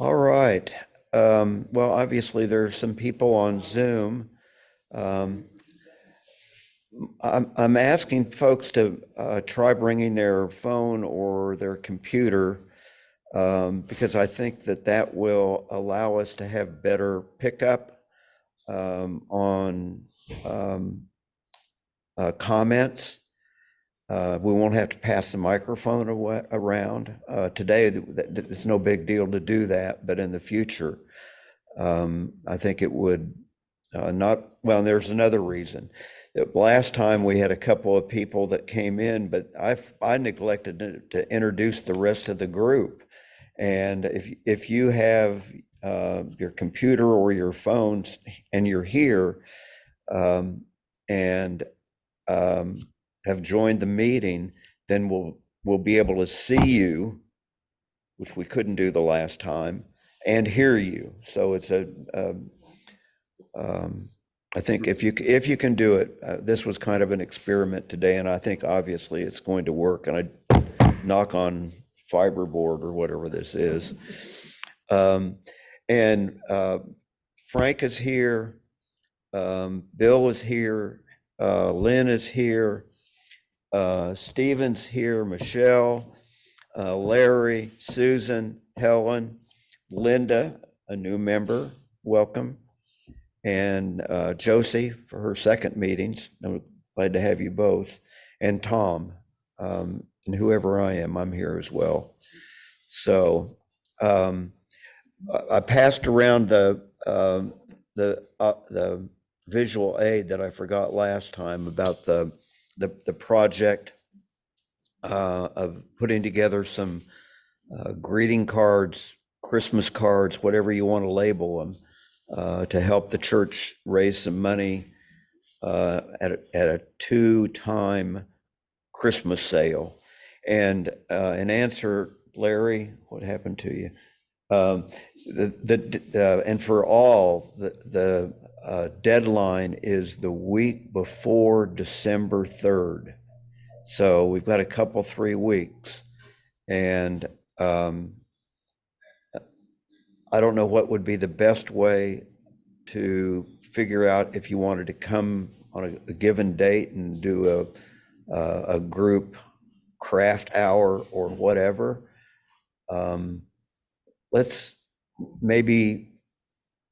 All right. Well, obviously there's some people on Zoom. Um, I'm asking folks to try bringing their phone or their computer because I think that will allow us to have better pickup on um, comments. We won't have to pass the microphone around. Today, it's no big deal to do that, but in the future, I think it would not, well, there's another reason. That last time we had a couple of people that came in, but I neglected to introduce the rest of the group. And if you have your computer or your phones and you're here and have joined the meeting, then we'll be able to see you, which we couldn't do the last time, and hear you. So it's I think if you can do it, this was kind of an experiment today, and I think obviously it's going to work. And I knock on fiberboard or whatever this is. And Frank is here, Bill is here, Lynn is here, Stephen's here, Michelle, Larry, Susan, Helen, Linda, a new member, welcome, and Josie for her second meetings. I'm glad to have you both, and Tom, and whoever I am, I'm here as well. So I passed around the visual aid that I forgot last time about the project of putting together some greeting cards, Christmas cards, whatever you want to label them, to help the church raise some money at a 2-time Christmas sale. And in answer, Larry, what happened to you? And for all, the deadline is the week before December 3rd. So we've got a couple, 3 weeks. And I don't know what would be the best way to figure out if you wanted to come on a given date and do a group craft hour or whatever. Let's maybe,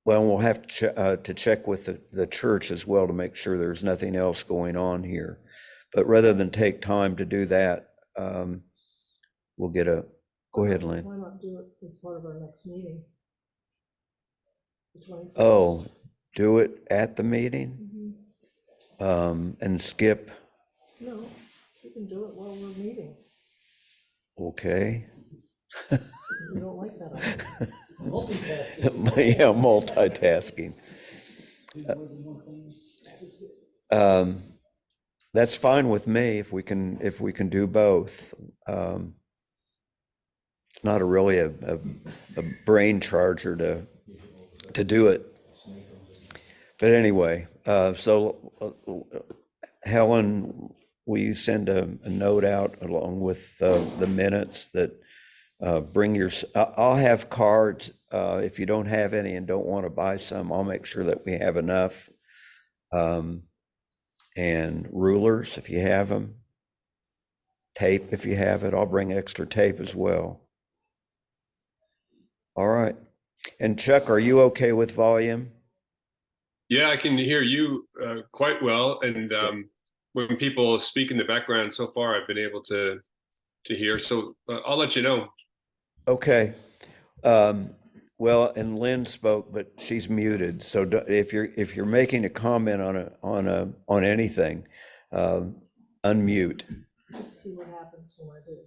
well, we'll have to check with the church as well to make sure there's nothing else going on here. But rather than take time to do that, we'll get go ahead, Lynn. Why not do it as part of our next meeting? The 21st. Oh, do it at the meeting? And skip? No, we can do it while we're meeting. Okay. We don't like that idea. Multitasking. Yeah, multitasking. That's fine with me if we can do both. It's not really a brain charger to do it. But anyway, so Helen, will you send a note out along with the minutes that bring your, I'll have cards. If you don't have any and don't want to buy some, I'll make sure that we have enough. And rulers, if you have them. Tape, if you have it. I'll bring extra tape as well. All right. And Chuck, are you okay with volume? Yeah, I can hear you quite well. And when people speak in the background so far, I've been able to hear. So I'll let you know. Okay. Well, and Lynn spoke, but she's muted. So if you're making a comment on anything, unmute. Let's see what happens when I do.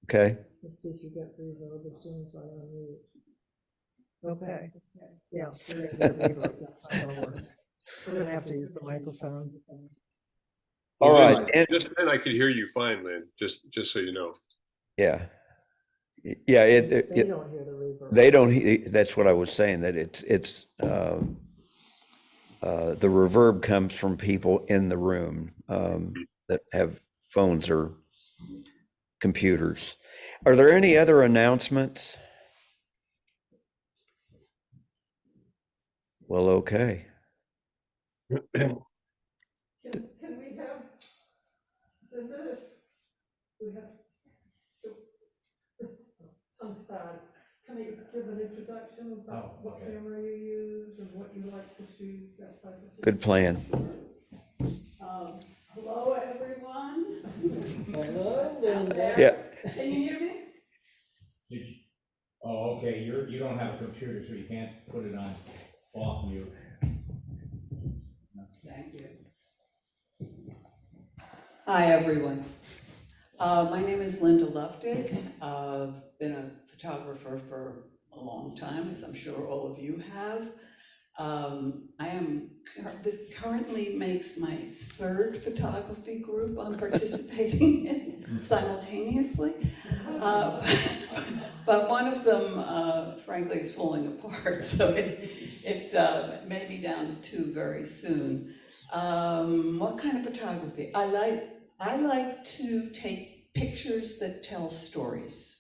Okay. Let's see if you get reverb as soon as I unmute. Okay. Yeah. That's not gonna work. We're gonna have to use the microphone. All Lynn, right. And, just then I could hear you fine, Lynn, just so you know. yeah. Yeah. They don't hear the reverb. They don't. That's what I was saying, that it's the reverb comes from people in the room that have phones or computers. Are there any other announcements? Well, okay. Can we have, Linda, we have, tongue-tied, can you give an introduction about Oh, what okay. camera you use and what you like to shoot, that type of thing? Good plan. Hello, everyone. Hello, Out Linda. there. Yeah. Can you hear me? Did you? Oh, okay, you don't have a computer, so you can't put it on off mute. Thank you. Hi, everyone. My name is Linda Luftig. I've been a photographer for a long time, as I'm sure all of you have. This currently makes my third photography group I'm participating in simultaneously. But one of them, frankly, is falling apart, so it may be down to two very soon. What kind of photography? I like to take pictures that tell stories.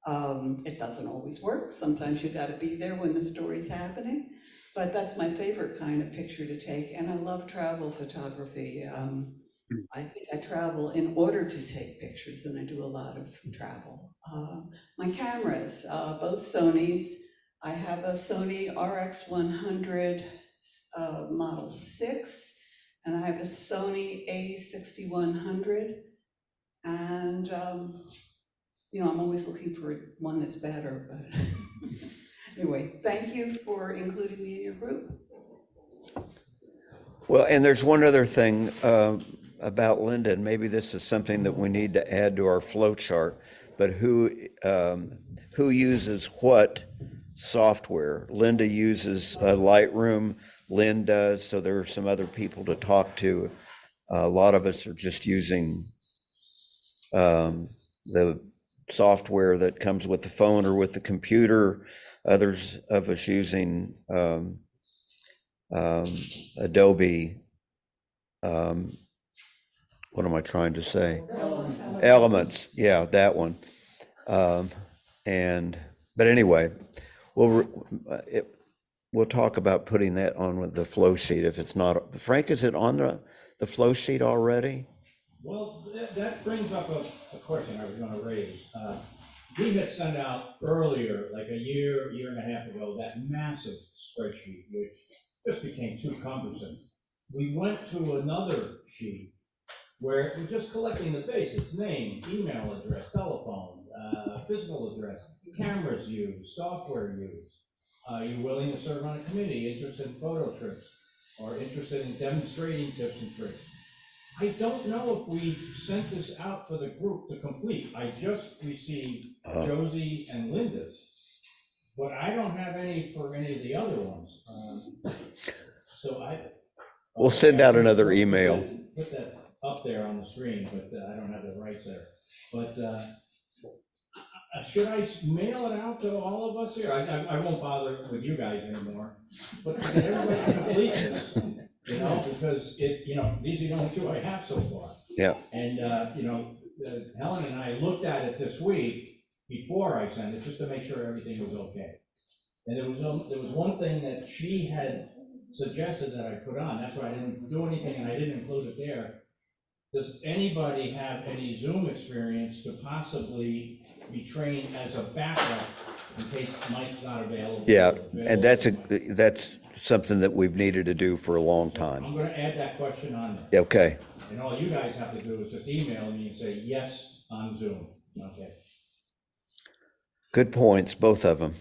It doesn't always work. Sometimes you gotta be there when the story's happening, but that's my favorite kind of picture to take, and I love travel photography. I think I travel in order to take pictures, and I do a lot of travel. My cameras, both Sonys. I have a Sony RX100 Model 6, and I have a Sony A6100, and I'm always looking for one that's better, but anyway, thank you for including me in your group. Well, and there's one other thing about Linda, and maybe this is something that we need to add to our flow chart, but who uses what software? Linda uses Lightroom, Lynn does, so there are some other people to talk to. A lot of us are just using the software that comes with the phone or with the computer. Others of us using Adobe, what am I trying to say? Elements, yeah, that one. But anyway, we'll talk about putting that on with the flow sheet if it's not. Frank, is it on the flow sheet already? Well, that brings up a question I was gonna raise. We had sent out earlier, like a year and a half ago, that massive spreadsheet, which just became too cumbersome. We went to another sheet where we're just collecting the basics: name, email address, telephone, physical address, cameras used, software used. Are you willing to serve on a committee, interested in photo trips, or interested in demonstrating tips and tricks? I don't know if we sent this out for the group to complete. I just received Josie and Linda's, but I don't have any for any of the other ones. So We'll send out another email. Put that up there on the screen, but I don't have the rights there. But should I mail it out to all of us here? I won't bother with you guys anymore, but can everybody complete this? Because these are the only two I have so far. Yeah. And, Helen and I looked at it this week before I sent it, just to make sure everything was okay. And there was one thing that she had suggested that I put on, that's why I didn't do anything and I didn't include it there. Does anybody have any Zoom experience to possibly be trained as a backup in case Mike's not available? Yeah, and that's something that we've needed to do for a long I'm time. gonna add that question on there. Okay. And all you guys have to do is just email me and say, yes, on Zoom. Okay. Good points, both of them.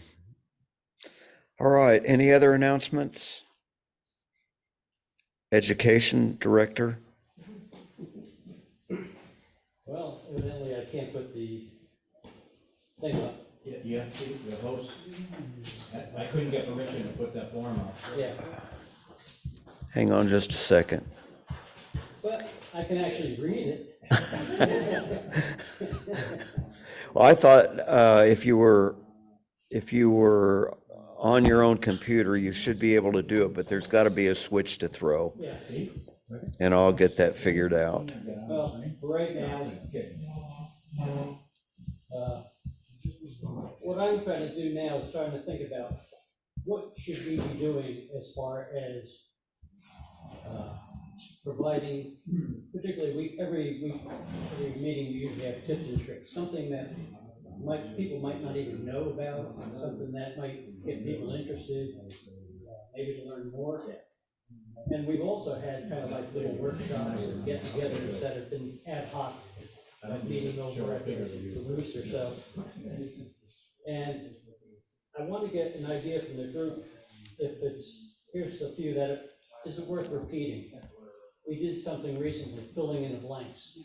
All right, any other announcements? Education Director? Well, evidently I can't put the thing up. Yeah, the host, I couldn't get permission to put that form up. Yeah, Hang on just a second. but I can actually read it. Well, I thought if you were on your own computer, you should be able to do it, but there's got to be a switch to throw, Yeah, and I'll get that figured out. well, right now, what I'm trying to do now is trying to think about what should we be doing as far as providing, particularly every meeting, we usually have tips and tricks, something that people might not even know about, something that might get people interested, maybe to learn more. And we've also had kind of like little workshops and get-togethers that have been ad hoc, like meeting over at the Rooster. So, and I want to get an idea from the group if here's a few that isn't worth repeating. We did something recently, filling in the blanks.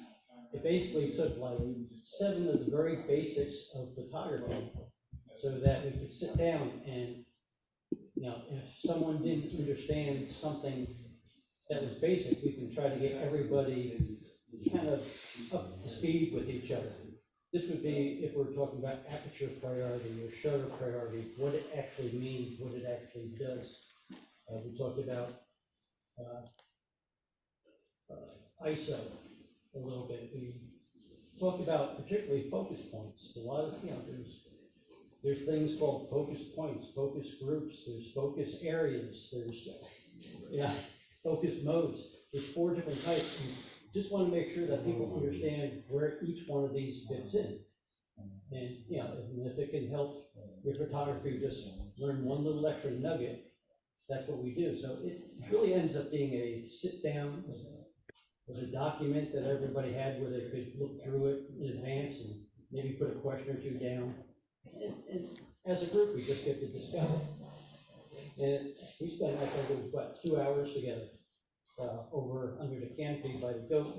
It basically took like 7 of the very basics of photography so that we could sit down and, if someone didn't understand something that was basic, we can try to get everybody kind of up to speed with each other. This would be if we're talking about aperture priority or shutter priority, what it actually means, what it actually does. We talked about ISO a little bit. We talked about particularly focus points. A lot of, there's things called focus points, focus groups, there's focus areas, there's focus modes. There's 4 different types. And just want to make sure that people understand where each one of these fits in. And if it can help your photography just learn one little extra nugget, that's what we do. So it really ends up being a sit down with a document that everybody had where they could look through it in advance and maybe put a question or 2 down. And as a group, we just get to discuss it. And we spent, I think it was 2 hours together over under the canopy by the goat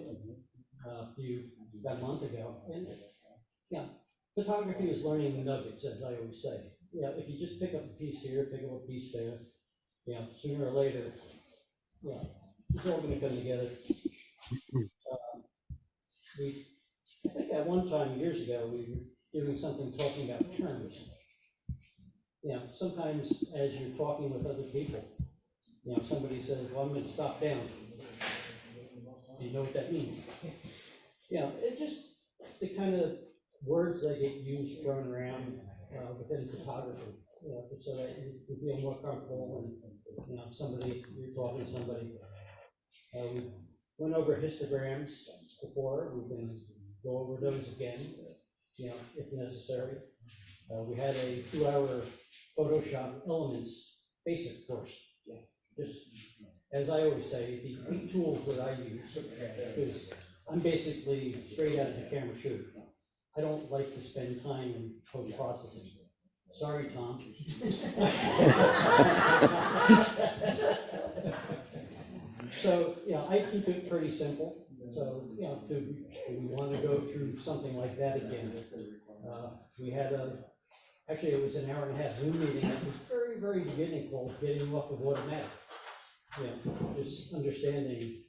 about a month ago. And photography is learning nuggets, as I always say. If you just pick up a piece here, pick up a piece there, sooner or later, it's all going to come together. I think at one time, years ago, we were doing something talking about terms. Sometimes as you're talking with other people, somebody says, well, I'm going to stop down. You know what that means? It's just the kind of words that get used, thrown around within photography, so that you feel more comfortable when, you're talking to somebody. We went over histograms before. We can go over those again, if necessary. We had a 2-hour Photoshop Elements basic course. Just as I always say, the 8 tools that I use, because I'm basically straight out of the camera shoot. I don't like to spend time in post-processing. Sorry, Tom. So, I keep it pretty simple. So, do we want to go through something like that again? We had actually it was an hour and a half Zoom meeting at the very, very beginning called Getting Off of Automatic. Just understanding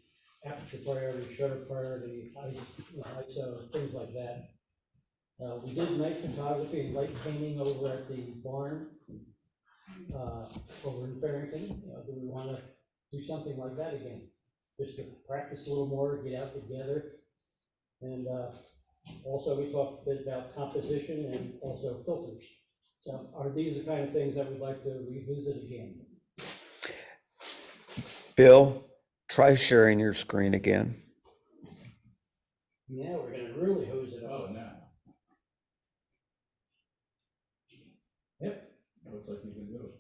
aperture priority, shutter priority, ISO, things like that. We did night photography and light painting over at the barn over in Farrington. Do we want to do something like that again? Just to practice a little more, get out together. And also we talked a bit about composition and also filters. So are these the kind of things that we'd like to revisit again? Bill, try sharing your screen again. Now we're going to really hose it up. Oh, no. Yep, looks like you can do it.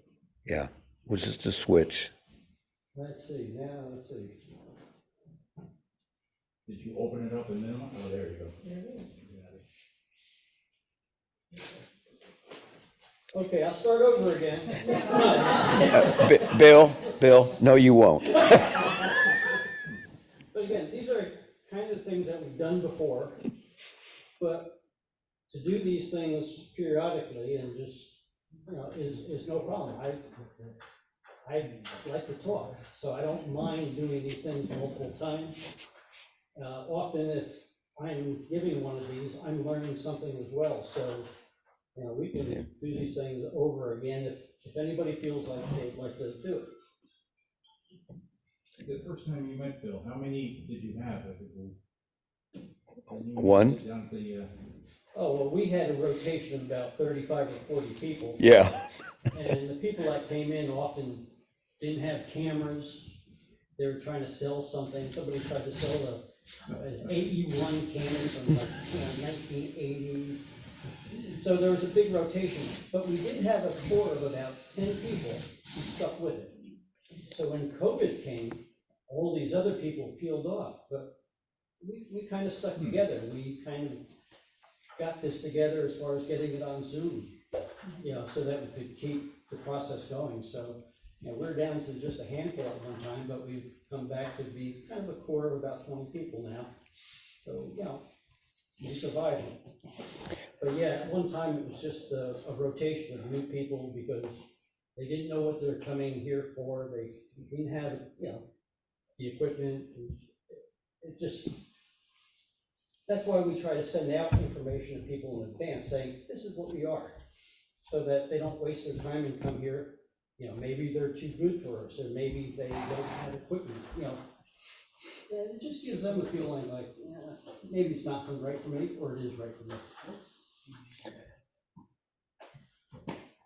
Yeah, was just a switch. Let's see, let's see. Did you open it up in minimum? Oh, there you go. Okay, I'll start over again. Bill, no, you won't. But again, these are kind of things that we've done before, but to do these things periodically and just, is no problem. I like to talk, so I don't mind doing these things multiple times. Often if I'm giving one of these, I'm learning something as well, so we can do these things over again if anybody feels like they'd like to do it. The first time you met Bill, how many did you have? One. Down at the Oh, well, we had a rotation of about 35 or 40 people. Yeah. And the people that came in often didn't have cameras. They were trying to sell something. Somebody tried to sell an AE1 Canon from like 1980. So there was a big rotation, but we did have a core of about 10 people who stuck with it. So when COVID came, all these other people peeled off, but we kind of stuck together. We kind of got this together as far as getting it on Zoom, so that we could keep the process going. So, we're down to just a handful at one time, but we've come back to be kind of a core of about 20 people now. So, we survived it. But yeah, at one time it was just a rotation of new people because they didn't know what they're coming here for. They didn't have, the equipment. It just, that's why we try to send out information to people in advance, saying, this is what we are, so that they don't waste their time and come here. Maybe they're too good for us, or maybe they don't have equipment, And it just gives them a feeling like, maybe it's not right for me, or it is right for me.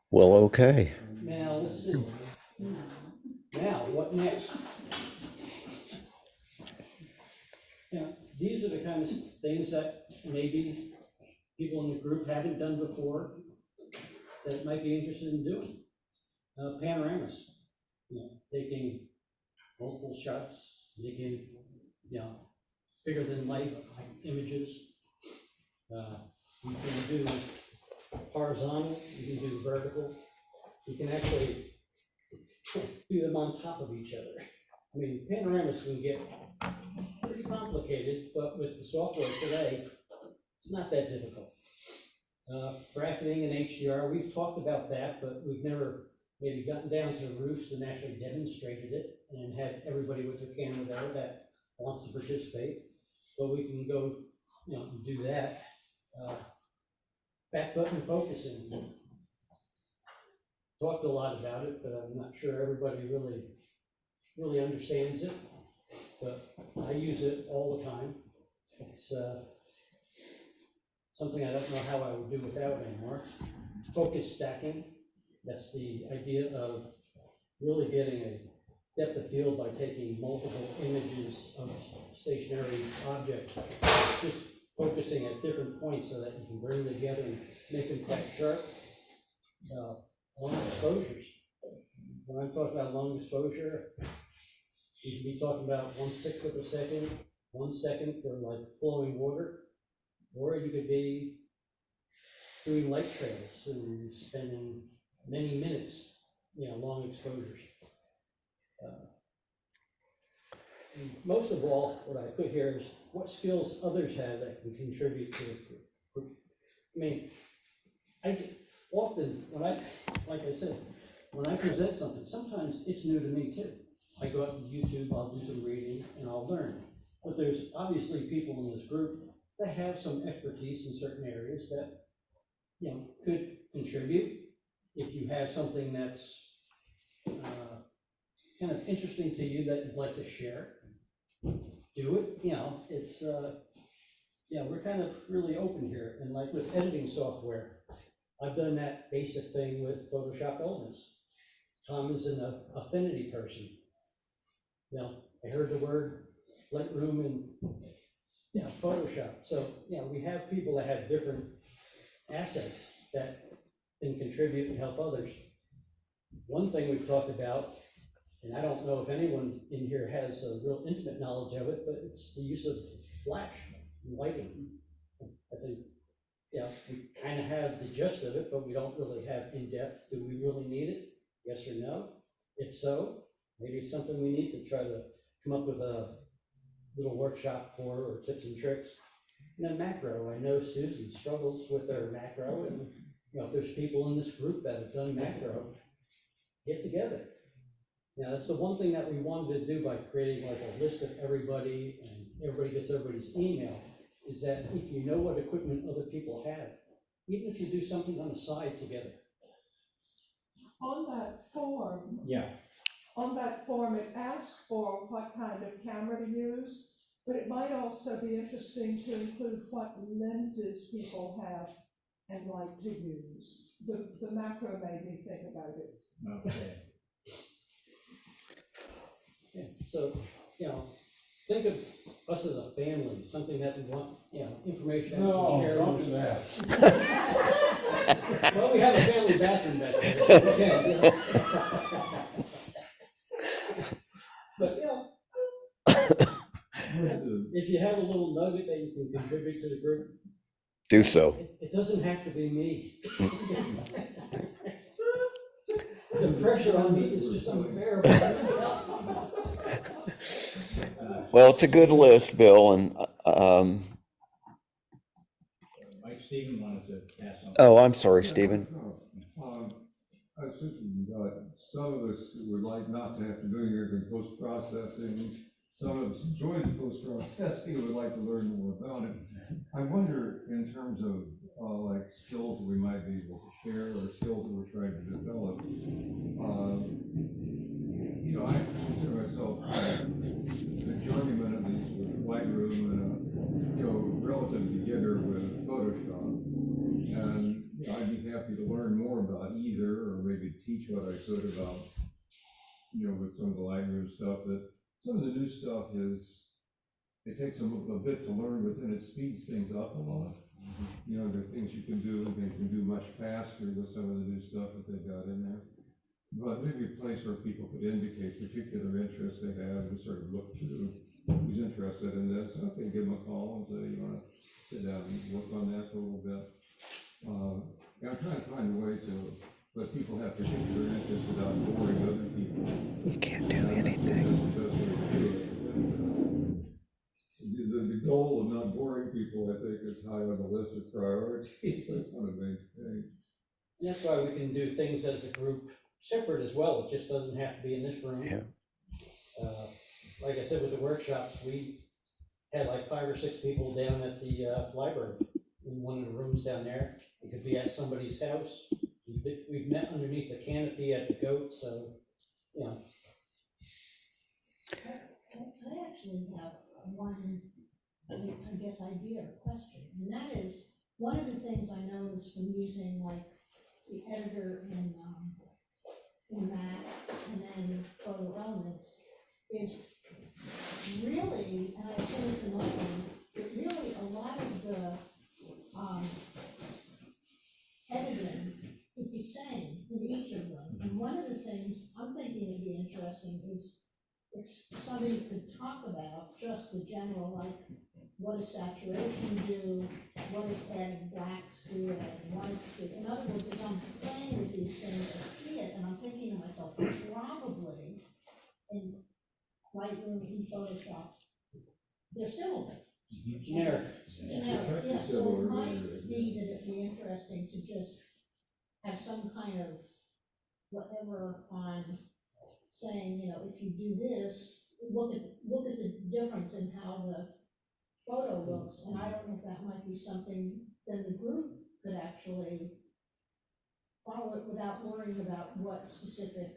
Well, okay. Now, let's see. Now, what next? These are the kinds of things that maybe people in the group haven't done before that might be interested in doing. Panoramas, taking multiple shots, making, bigger than life images. You can do horizontal, you can do vertical. You can actually do them on top of each other. I mean, panoramas can get pretty complicated, but with the software today, it's not that difficult. Bracketing and HDR, we've talked about that, but we've never maybe gotten down to the roofs and actually demonstrated it and had everybody with their camera there that wants to participate. But we can go, do that. Back button focusing. Talked a lot about it, but I'm not sure everybody really understands it. But I use it all the time. It's something I don't know how I would do without anymore. Focus stacking, that's the idea of really getting a depth of field by taking multiple images of stationary objects, just focusing at different points so that you can bring them together and make them quite sharp. Long exposures. When I'm talking about long exposure, you can be talking about 1/6 of a second, 1 second for like flowing water, or you could be doing light trails and spending many minutes, long exposures. Most of all, what I put here is what skills others have that can contribute to the group. I mean, often when like I said, when I present something, sometimes it's new to me too. I go out to YouTube, I'll do some reading, and I'll learn. But there's obviously people in this group that have some expertise in certain areas that, could contribute. If you have something that's kind of interesting to you that you'd like to share, do it. It's we're kind of really open here. And like with editing software, I've done that basic thing with Photoshop Elements. Tom is an affinity person. I heard the word Lightroom and Photoshop. So we have people that have different assets that can contribute and help others. One thing we've talked about, and I don't know if anyone in here has a real intimate knowledge of it, but it's the use of flash and lighting. I think, we kind of have the gist of it, but we don't really have in depth. Do we really need it? Yes or no? If so, maybe it's something we need to try to come up with a little workshop for, or tips and tricks. And then macro, I know Susan struggles with their macro, and if there's people in this group that have done macro, get together. Now, that's the one thing that we wanted to do by creating like a list of everybody, and everybody gets everybody's email, is that if you know what equipment other people have, even if you do something on the side together. On that form, Yeah, it asks for what kind of camera to use. But it might also be interesting to include what lenses people have and like to use. The macro made me think about it. Okay. Yeah, so, you know, think of us as a family, something that we want, you know, information that we can share. don't do that. Well, we have a family bathroom back there. Okay, you know. But, you know, if you have a little nugget that you can contribute to the group, Do so. it doesn't have to be me. The pressure on me is just unbearable. Well, it's a good list, Bill, and, Mike Stephen wanted to ask something. oh, I'm sorry, Stephen. I was thinking, some of us would like not to have to do anything post-processing. Some of us enjoy the post-processing and would like to learn more about it. I wonder, in terms of like skills that we might be able to share or skills that we're trying to develop, you know, I consider myself a journeyman at least with Lightroom and a, you know, relative beginner with Photoshop. And you know, I'd be happy to learn more about either, or maybe teach what I could about, you know, with some of the Lightroom stuff. That some of the new stuff is, it takes a bit to learn, but then it speeds things up a lot. You know, there are things you can do, and things you can do much faster with some of the new stuff that they've got in there. But maybe a place where people could indicate particular interests they have and sort of look through who's interested in this. Okay, give them a call and say, you want to sit down and work on that for a little bit. I'm trying to find a way to let people have particular interests without boring other people. You can't do anything. That's the best way to do it. The goal of not boring people, I think, is high on the list of priorities. That's one of the main things. And that's why we can do things as a group separate as well. It just doesn't have to be in this room. Yeah. Like I said, with the workshops, we had like 5 or 6 people down at the library in one of the rooms down there. It could be at somebody's house. We've met underneath the canopy at the goat, so, you know. I actually have one, I guess, idea or question, and that is, one of the things I noticed from using like the editor in Mac and then Photo Elements is really, and I assume it's another one, but really a lot of the editing is the same in each of them. And one of the things I'm thinking would be interesting is if somebody could talk about just the general, like, what does saturation do? What does adding blacks do, adding whites do? In other words, as I'm playing with these things, I see it, and I'm thinking to myself, probably in Lightroom, in Photoshop, they're similar. Generic. Generic, yeah, so it might be that it'd be interesting to just have some kind of whatever on saying, you know, if you do this, look at the difference in how the photo looks, and I don't know if that might be something then the group could actually follow it without worrying about what specific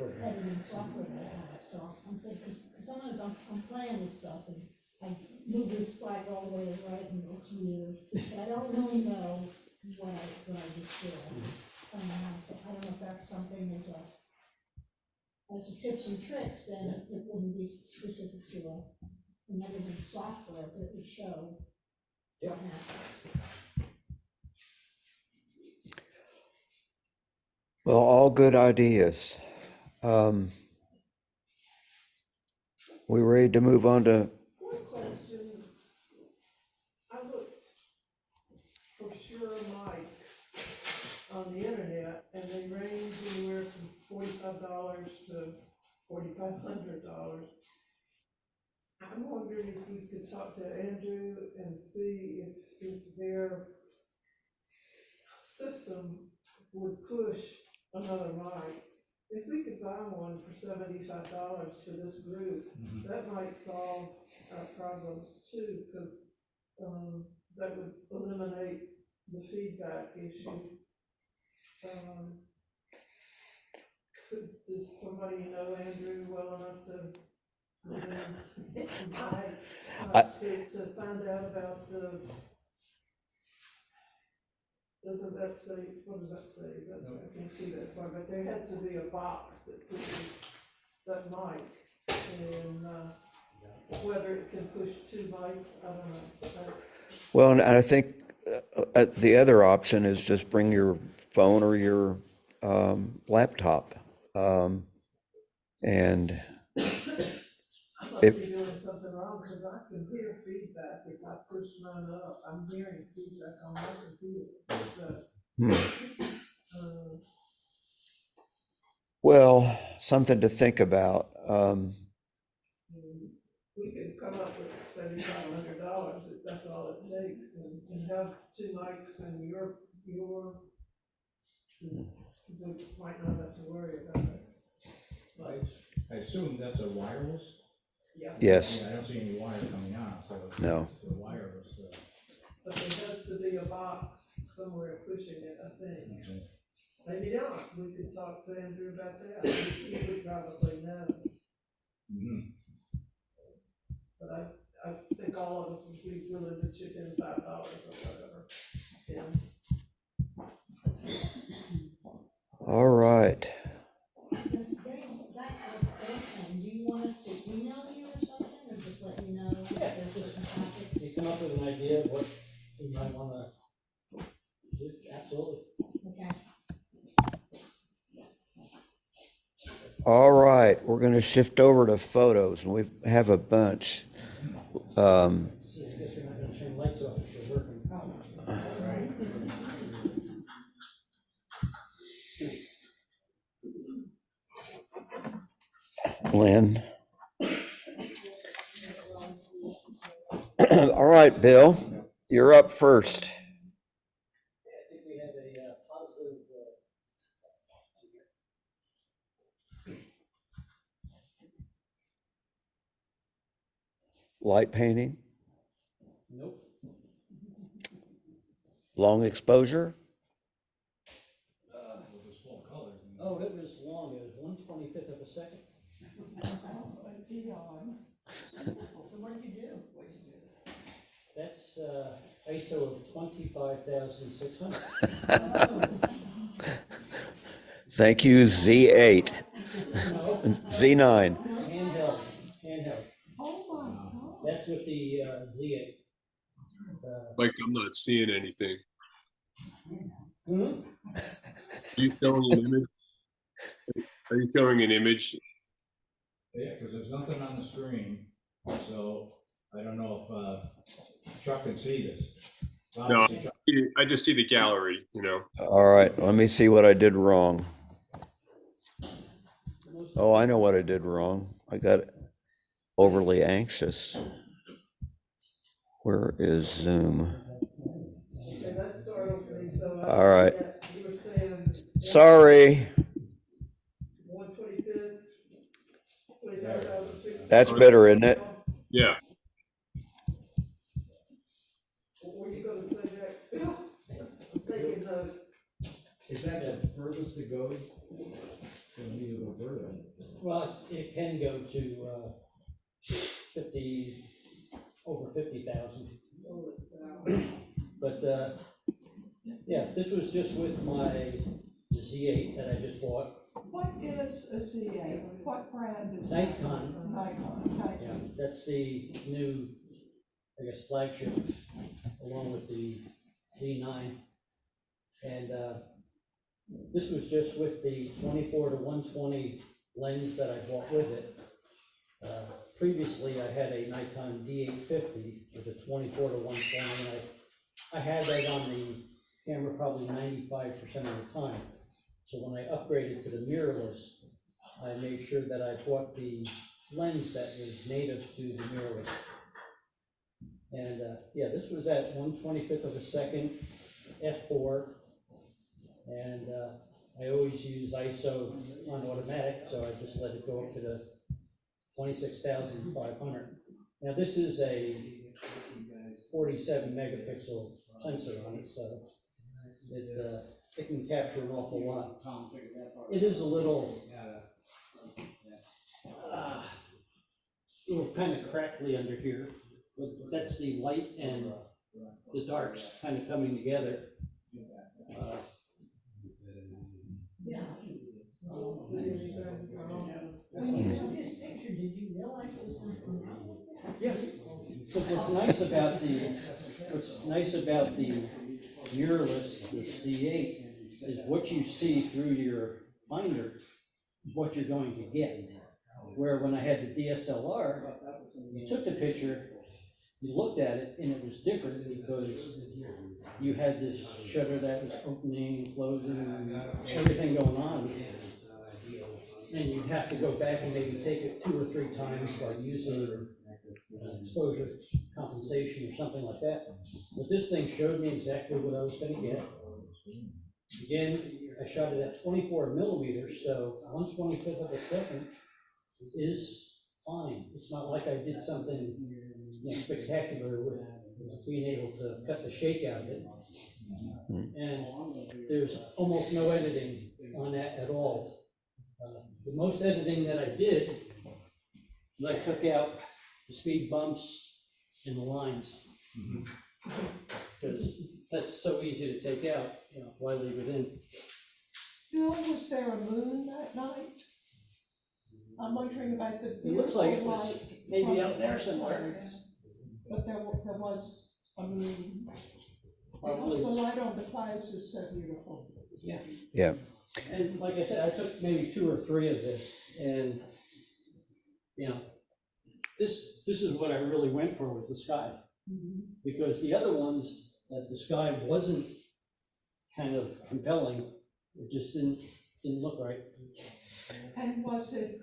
editing software they have. So I'm thinking, because sometimes I'm playing with stuff and I move the slide all the way to the right and it looks weird, but I don't really know what I just did. So I don't know if that's something as a tips and tricks, then it wouldn't be specific to an editing software, but it would show what happens. Well, all good ideas. We ready to move on to, One question, I looked for sure mics on the internet, and they range anywhere from $45 to $4,500. I'm wondering if you could talk to Andrew and see if their system would push another mic. If we could buy one for $75 for this group, that might solve our problems too, because that would eliminate the feedback issue. Does somebody know Andrew well enough to I- To find out about the, doesn't that say, what does that say? Is that, I can't see that far, but there has to be a box that pushes that mic. And, whether it can push 2 mics, I don't know. Well, and I think the other option is just bring your phone or your laptop. And I must If- be doing something wrong, because I can hear feedback if I push mine up. I'm hearing feedback on my computer. So, well, something to think about. we could come up with $7,500 if that's all it takes, and have 2 mics and your, we might not have to worry about it. I assume that's a wireless? Yeah. Yes. Yeah, I don't see any wire coming out, so. No. It's a wireless. But there has to be a box somewhere pushing it, I think. Okay. Maybe not, we could talk to Andrew about that, he would probably know, Mhm. but I think all of us would be willing to chip in $5 or whatever. Yeah. All right. Getting back to the first thing, do you want us to email you or something, or just let you know if there's different topics? You come up with an idea of what you might wanna do, absolutely. Okay. All right. We're going to shift over to photos, and we have a bunch. I guess you're not gonna turn lights off if you're working. Lynn. All right, Bill, you're up first. I think we have a positive, Light painting, nope. long exposure. Oh, it was long, it was 1/25 of a second. So what did you do? That's ISO of 25,600. Thank you, Z8, No, Z9. handheld. That's with the Z8. Like, I'm not seeing anything. Hmm? Are you showing an image? Are you showing an image? Yeah, because there's nothing on the screen, so I don't know if Chuck can see this. No, Obviously, Chuck- I just see the gallery, you know. All right, let me see what I did wrong. Oh, I know what I did wrong. I got overly anxious. Where is Zoom? Okay, that startles me, so. All right. You were saying. Sorry, 1/25, 25,000. that's better, isn't it? Yeah. What were you gonna say that? I'm taking notes. Is that the furthest it goes? From me to Roberta? Well, it can go to 50, over 50,000. But yeah, this was just with my Z8 that I just bought. What is a Z8? What brand is that? Nikon. Nikon, thank Yeah, you. that's the new, I guess, flagship, along with the Z9. And this was just with the 24 to 120 lens that I bought with it. Previously, I had a Nikon D850 with a 24 to 120, and I had that on the camera probably 95% of the time. So when I upgraded to the mirrorless, I made sure that I bought the lens that was native to the mirrorless. And yeah, this was at 1/25 of a second, f4, and I always use ISO on automatic, so I just let it go up to the 26,500. Now this is a 47 megapixel sensor on it, so it can capture an awful lot. It is a little a little kind of crackly under here, but that's the light and the darks kind of coming together. Yeah. When you took this picture, did you realize it was gonna come out like this? Yeah. But what's nice about the mirrorless, the C8, is what you see through your finder is what you're going to get. Where when I had the DSLR, you took the picture, you looked at it, and it was different because you had this shutter that was opening, closing, and everything going on. And you'd have to go back and maybe take it 2 or 3 times by using exposure compensation or something like that. But this thing showed me exactly what I was gonna get. Again, I shot it at 24 millimeters, so 1/25 of a second is fine. It's not like I did something, spectacular with being able to cut the shake out of it. And there's almost no editing on that at all. The most editing that I did was I took out the speed bumps and the lines. Because that's so easy to take out, why leave it in? Bill, was there a moon that night? I'm wondering about the It looks like it was light maybe from out there the somewhere. clouds. But there was a moon. Because Probably. the light on the clouds is so beautiful. Yeah. Yeah. And like I said, I took maybe 2 or 3 of this, and, this is what I really went for, was the sky. Because the other ones, that the sky wasn't kind of compelling, it just didn't look right. And was it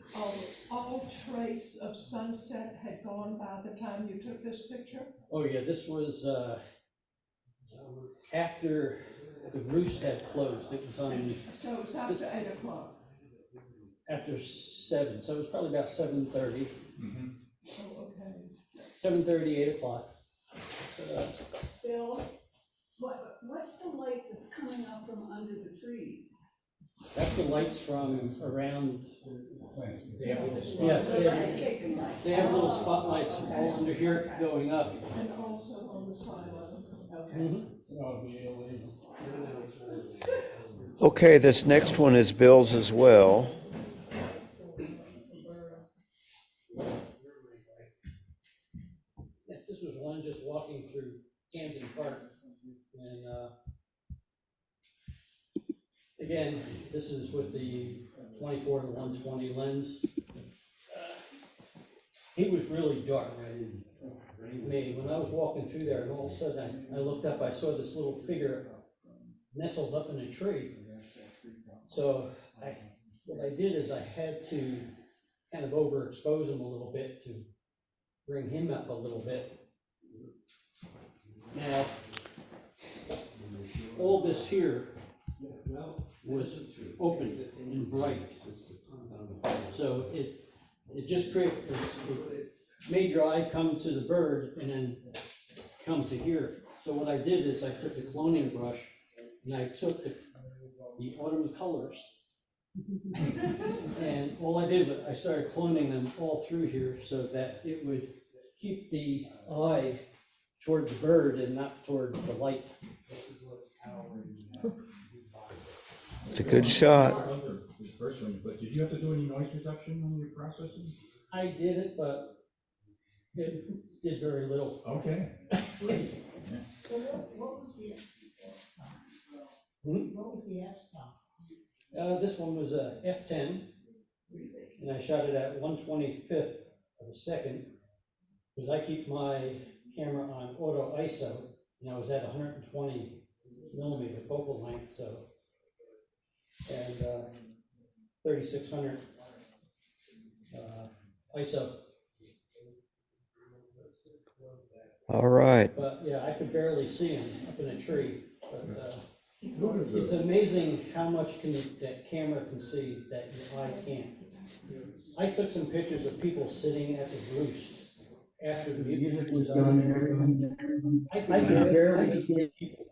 all trace of sunset had gone by the time you took this picture? Oh yeah, this was, after the roost had closed. It was on So it was after 8 o'clock. after 7, so it was probably about 7:30, Oh, okay. 7:30, 8 o'clock. Bill, what's the light that's coming up from under the trees? That's the lights from around, Yeah. Landscaping light. they have little spotlights all under here going up. And also on the silo. Mhm. Okay, this next one is Bill's as well. Yeah, this was one just walking through Camden Park, and, again, this is with the 24 to 120 lens. He was really dark. I mean, when I was walking through there, and all of a sudden I looked up, I saw this little figure nestled up in a tree. So what I did is I had to kind of overexpose him a little bit to bring him up a little bit. Now, all this here was open and bright. So it just created, it made your eye come to the bird and then come to here. So what I did is I took the cloning brush and I took the autumn colors. And all I did was I started cloning them all through here so that it would keep the eye toward the bird and not toward the light. It's a good shot. The first one, but did you have to do any noise reduction when you're processing? I did it, but it did very little. Okay. So what was the f-stop? What was the f-stop? This one was a F10, and I shot it at 1/25 of a second, because I keep my camera on auto ISO, and I was at 120 millimeter focal length, so, and 3600 ISO. All right. But yeah, I could barely see him up in a tree, but it's amazing how much that camera can see that your eye can't. I took some pictures of people sitting at the roost after the music was done. I could barely see people.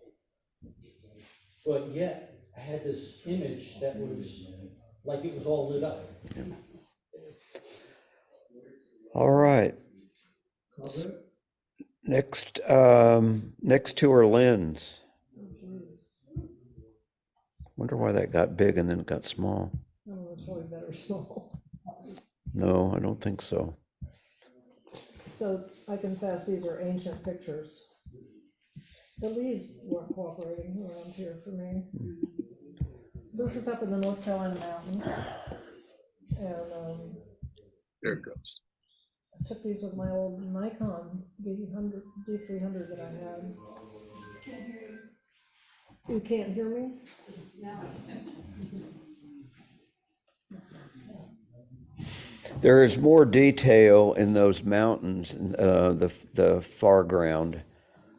But yet, I had this image that was like it was all lit up. All right. Next, next two are Lynn's. Oh, geez. Wonder why that got big and then it got small. Oh, it's probably better small. No, I don't think so. So I confess, these are ancient pictures. The leaves weren't cooperating around here for me. So this is up in the North Carolina mountains. And There it goes. I took these with my old Nikon D300 that I had. Can't hear you. You can't hear me? Now I can. There is more detail in those mountains, the foreground,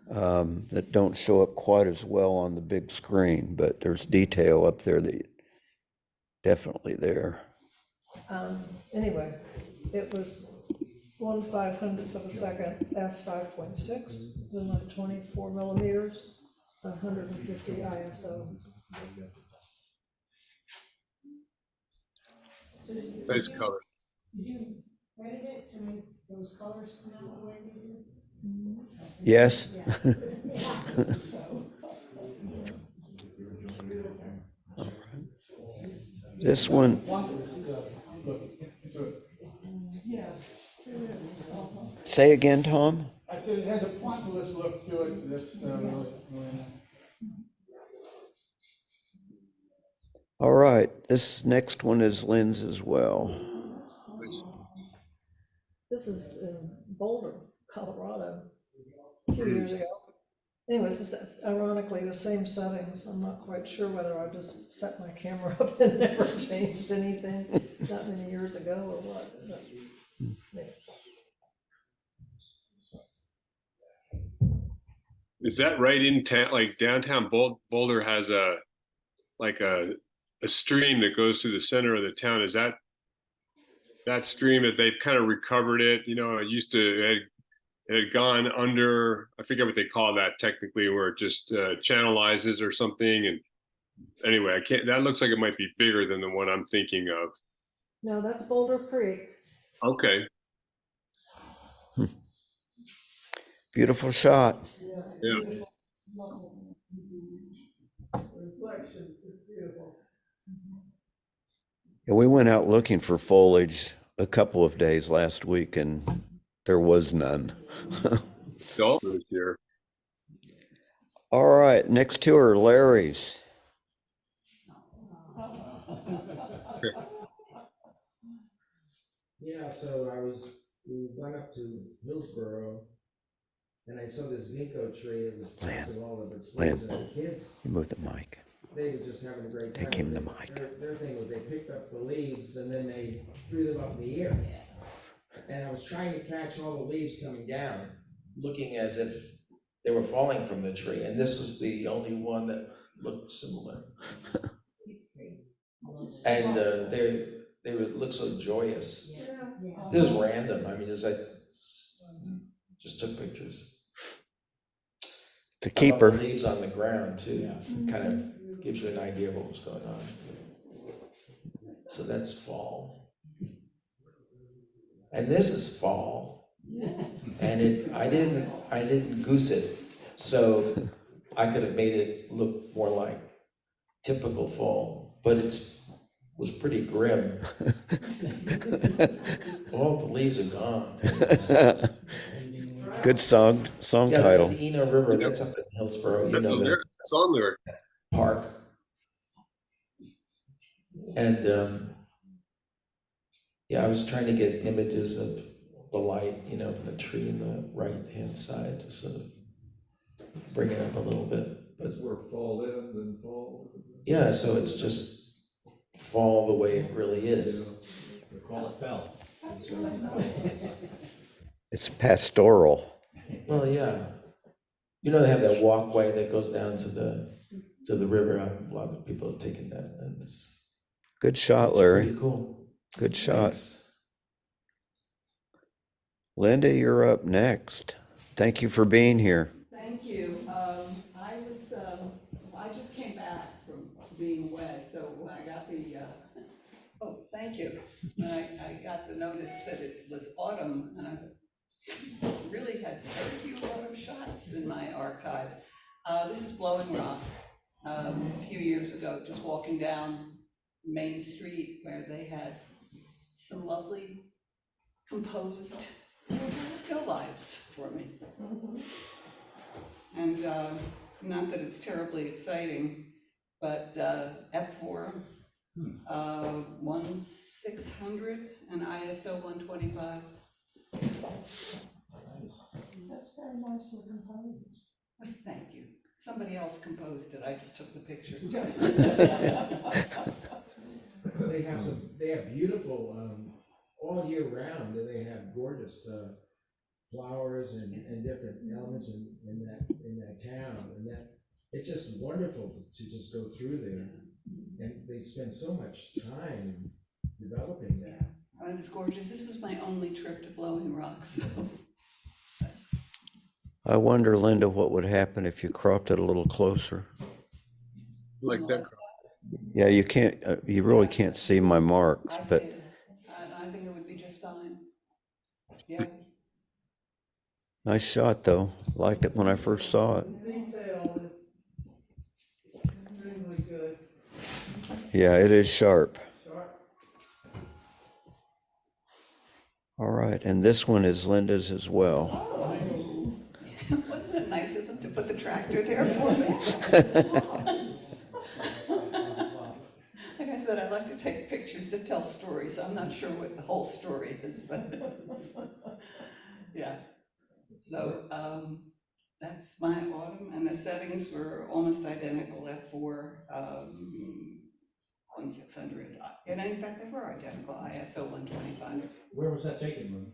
that don't show up quite as well on the big screen, but there's detail up there that definitely there. Anyway, it was 1/500th of a second, f5.6, then like 24 millimeters, 150 ISO. So did you Nice color. Did you edit it to make those colors come out the way they do? Yes? Yeah. So, This one, Yes, it is. say again, Tom? I said it has a pointillist look to it that's really, really nice. All right, this next one is Lynn's as well. This is in Boulder, Colorado, a few years ago. Anyways, this is ironically the same settings. I'm not quite sure whether I just set my camera up and never changed anything that many years ago or what. But, yeah. Is that right in town? Like downtown Boulder has a stream that goes through the center of the town. Is that stream that they've kind of recovered it? You know, it had gone under. I forget what they call that technically, where it just channelizes or something. And anyway, I can't. That looks like it might be bigger than the one I'm thinking of. No, that's Boulder Creek. Okay. Beautiful shot. Yeah. Reflection is beautiful. And we went out looking for foliage a couple of days last week and there was none. Dalton is here. All right, next two are Larry's. Yeah, so we went up to Hillsborough and I saw this ginkgo tree. It was packed with all of its leaves, and the kids, You move the mic. they were just having a great time. Take him the They- mic. Their thing was they picked up the leaves and then they threw them up in the air. And I was trying to catch all the leaves coming down, looking as if they were falling from the tree, and this was the only one that looked similar. And they would look so joyous. yeah. This is random, I mean, it's like, just took pictures. It's a I love the keeper. leaves on the ground too, kind of gives you an idea of what was going on. So that's fall. And this is fall. And I didn't goose it, so I could have made it look more like typical fall, but was pretty grim. All the leaves are gone. Good song Yeah, title. that's the Eno River, that's up in Hillsborough, you That's a know, the lyric, song lyric. park. And, yeah, I was trying to get images of the light, you know, from the tree in the right-hand side to sort of bring it up a little bit. That's where fall ends and fall. Yeah, so it's just fall the way it really is. We call it fell. It's pastoral. Well, yeah. You know, they have that walkway that goes down to the river. A lot of people have taken that, and it's Good shot, pretty Larry. cool. Good shot. Thanks. Linda, you're up next. Thank you for being here. Thank you. I just came back from being away, so when I got the Oh, thank you. And I got the notice that it was autumn, and I really had very few autumn shots in my archives. This is Blowing Rock. A few years ago, just walking down Main Street where they had some lovely composed still lifes for me. And not that it's terribly exciting, but F4, 1600 and ISO 125. That's very nicely composed. Well, thank you. Somebody else composed it, I just took the picture. They have beautiful, all year round, and they have gorgeous, flowers and different elements in that town, and that, it's just wonderful to just go through there. And they spend so much time developing that. Oh, it was gorgeous. This was my only trip to Blowing Rock, so. I wonder, Linda, what would happen if you cropped it a little closer? Like that. Yeah, you can't, you really can't see my marks, I but see it. I think it would be just fine. Yeah. nice shot though. Liked it when I first saw it. Detail is extremely good. Yeah, it is sharp. Sharp. All right, and this one is Linda's as well. Wasn't it nice of them to put the tractor there for me? Like I said, I like to take pictures that tell stories. I'm not sure what the whole story is, but yeah. So that's my autumn, and the settings were almost identical. F4, 1600, and in fact they were identical. ISO 125. Where was that taken, Lynn?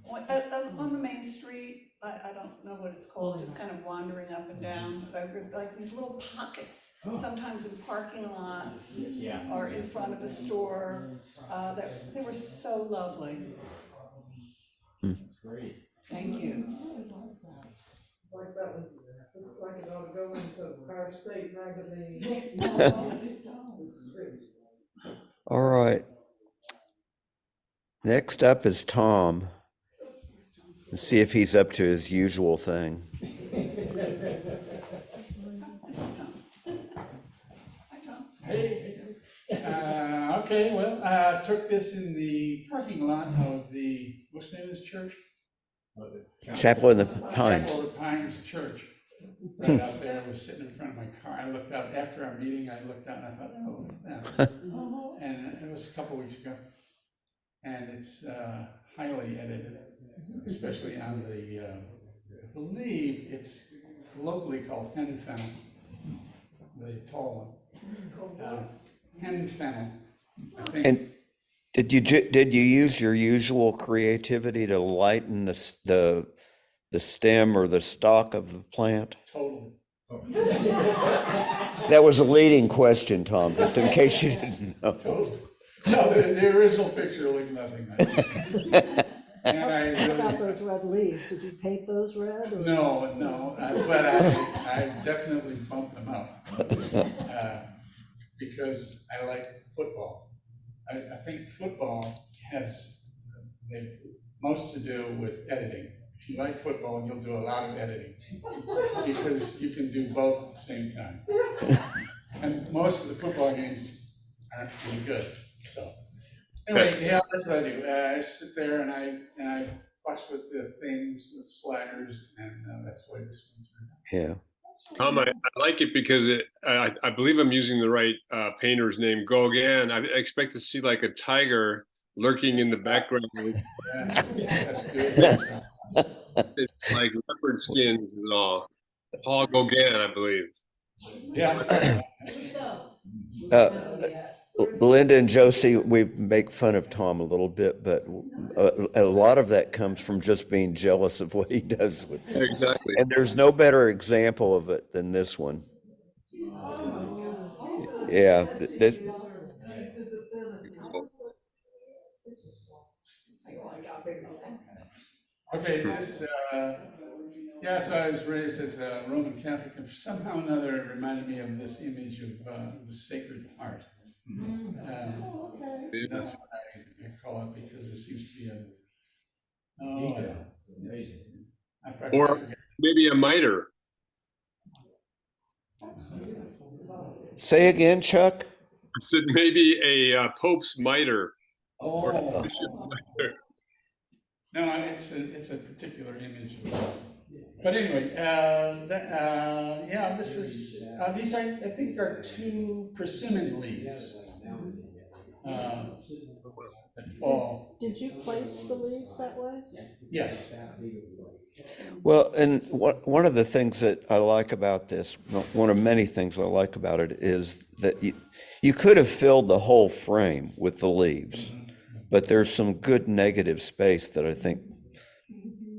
On the main street. I don't know what it's called, just kind of wandering up and down, like these little pockets, sometimes in parking lots, Yeah. or in front of a store. They were so lovely. Great. Thank you. Like that one, looks like it ought to go into our state magazine. All right. Next up is Tom. Let's see if he's up to his usual thing. Hey, okay, well, I took this in the parking lot of the, what's the name of this church? Chapel in the Pines. Chapel of the Pines Church. Right out there, I was sitting in front of my car, I looked out, after our meeting, I looked out and I thought, oh, look at that. And it was a couple weeks ago. And it's highly edited, especially on the, I believe it's locally called hen fennel, the tall one. Hen fennel, I think. And did you use your usual creativity to lighten the stem or the stalk of the plant? Totally. That was a leading question, Tom, just in case you didn't know. Totally. No, the original picture looked nothing like that. And I How about really, those red leaves? Did you paint those red? Or? no, but I definitely bumped them up. Because I like football. I think football has the most to do with editing. If you like football, you'll do a lot of editing because you can do both at the same time. And most of the football games aren't really good. So anyway, yeah, that's what I do. I sit there and I fuss with the things, the sliders, and that's the way this one's written. Yeah. Tom, I like it because I believe I'm using the right painter's name, Gauguin. I expect to see like a tiger lurking in the background with Yeah, that's good. like leopard skins and all. Paul Gauguin, I believe. Yeah. Linda and Josie, we make fun of Tom a little bit, but a lot of that comes from just being jealous of what he does with. Exactly. And there's no better example of it than this one. Yeah, this. Okay, this, yeah, so I was raised as a Roman Catholic, and somehow or another it reminded me of this image of the Sacred Heart. Oh, okay. That's what I call it, because it seems to be a. Detail, amazing. I forget. Or maybe a miter. Say again, Chuck? I said maybe a Pope's miter. Or Oh, bishop miter. no, it's a particular image. But anyway, yeah, this was, these I think are 2 persimmon leaves. That fall, Did you place the leaves that way? yes. Well, and one of the things that I like about this, one of many things I like about it, is that you could have filled the whole frame with the leaves, but there's some good negative space that I think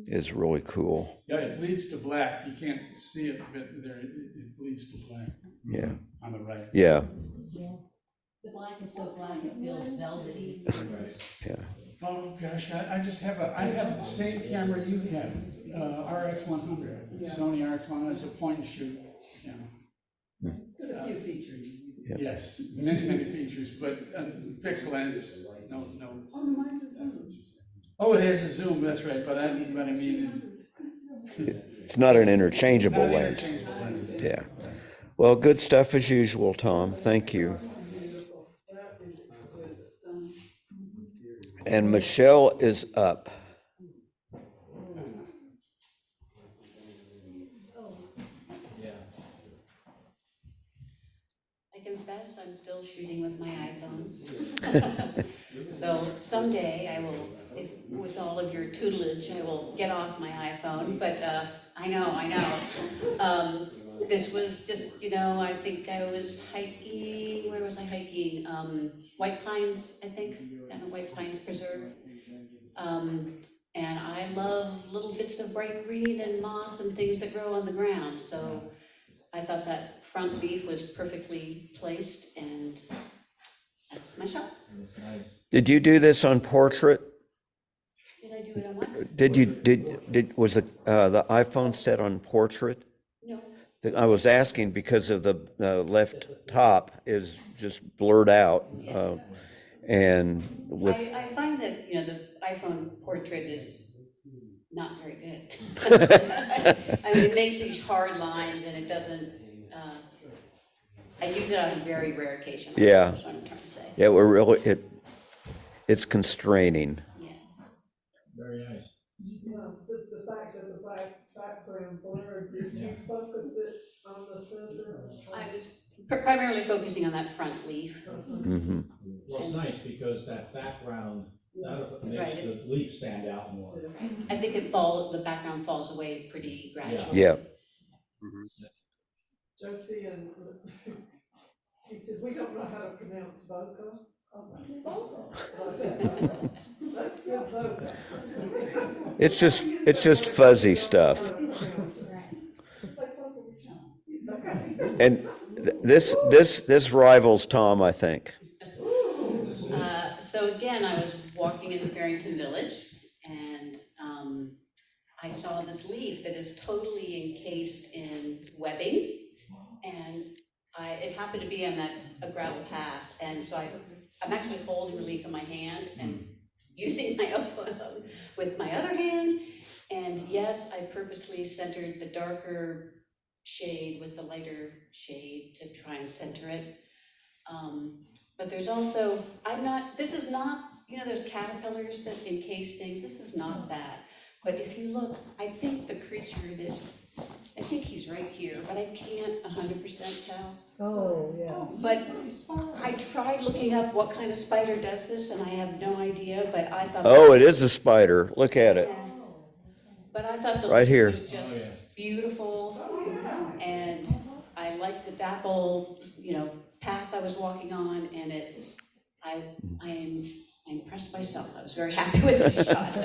is really cool. Yeah, it bleeds to black, you can't see it, but there, it bleeds to black. Yeah. On the right. Yeah, The black is so black, it feels velvety. yeah. Oh, gosh, I just have I have the same camera you have, RX100, Sony RX100, it's a point and shoot camera. With a few features. Yeah. Yes, many features, but fixed lens, no. Oh, mine's a zoom. Oh, it has a zoom, that's right, but I mean. It's not an interchangeable Not lens. interchangeable lens. Yeah. Well, good stuff as usual, Tom. Thank you. And Michelle is up. I confess I'm still shooting with my iPhone. So someday I will, with all of your tutelage, I will get off my iPhone, but I know. This was just, I think I was hiking, where was I hiking? White Pines, I think, kind of White Pines Preserve. And I love little bits of bright green and moss and things that grow on the ground, so I thought that front leaf was perfectly placed, and that's my shot. Did you do this on portrait? Did I do it on what? Was the iPhone set on portrait? No. I was asking because of the left top is just blurred out. And with, I find that, the iPhone portrait is not very good. I mean, it makes these hard lines and it doesn't, I use it on a very rare occasion. Yeah. That's what I'm trying to say. yeah, it's constraining. Yes. Very nice. The fact that the background blurred, did you focus it on the center? I was primarily focusing on that front leaf. Mm-hmm. Well, it's nice because that background, that makes Right. the leaf stand out more. I think the background falls away pretty gradually. Yeah. Josie and, he said, we don't know how to pronounce Boca. Let's go Boca. It's just fuzzy stuff. And this rivals Tom, I think. So again, I was walking in Farrington Village, and I saw this leaf that is totally encased in webbing, and it happened to be on a gravel path, and so I'm actually holding the leaf in my hand and using my phone with my other hand, and yes, I purposely centered the darker shade with the lighter shade to try and center it. But there's also, this is not, there's caterpillars that encase things, this is not that. But if you look, I think the creature I think he's right here, but I can't 100% tell. Oh, yes. But I tried looking up what kind of spider does this, and I have no idea, but I thought. Oh, it is a spider. Look at it. But I thought the Right leaf here. was just beautiful, and I liked the dapple, path I was walking on, and I'm impressed myself. I was very happy with this shot.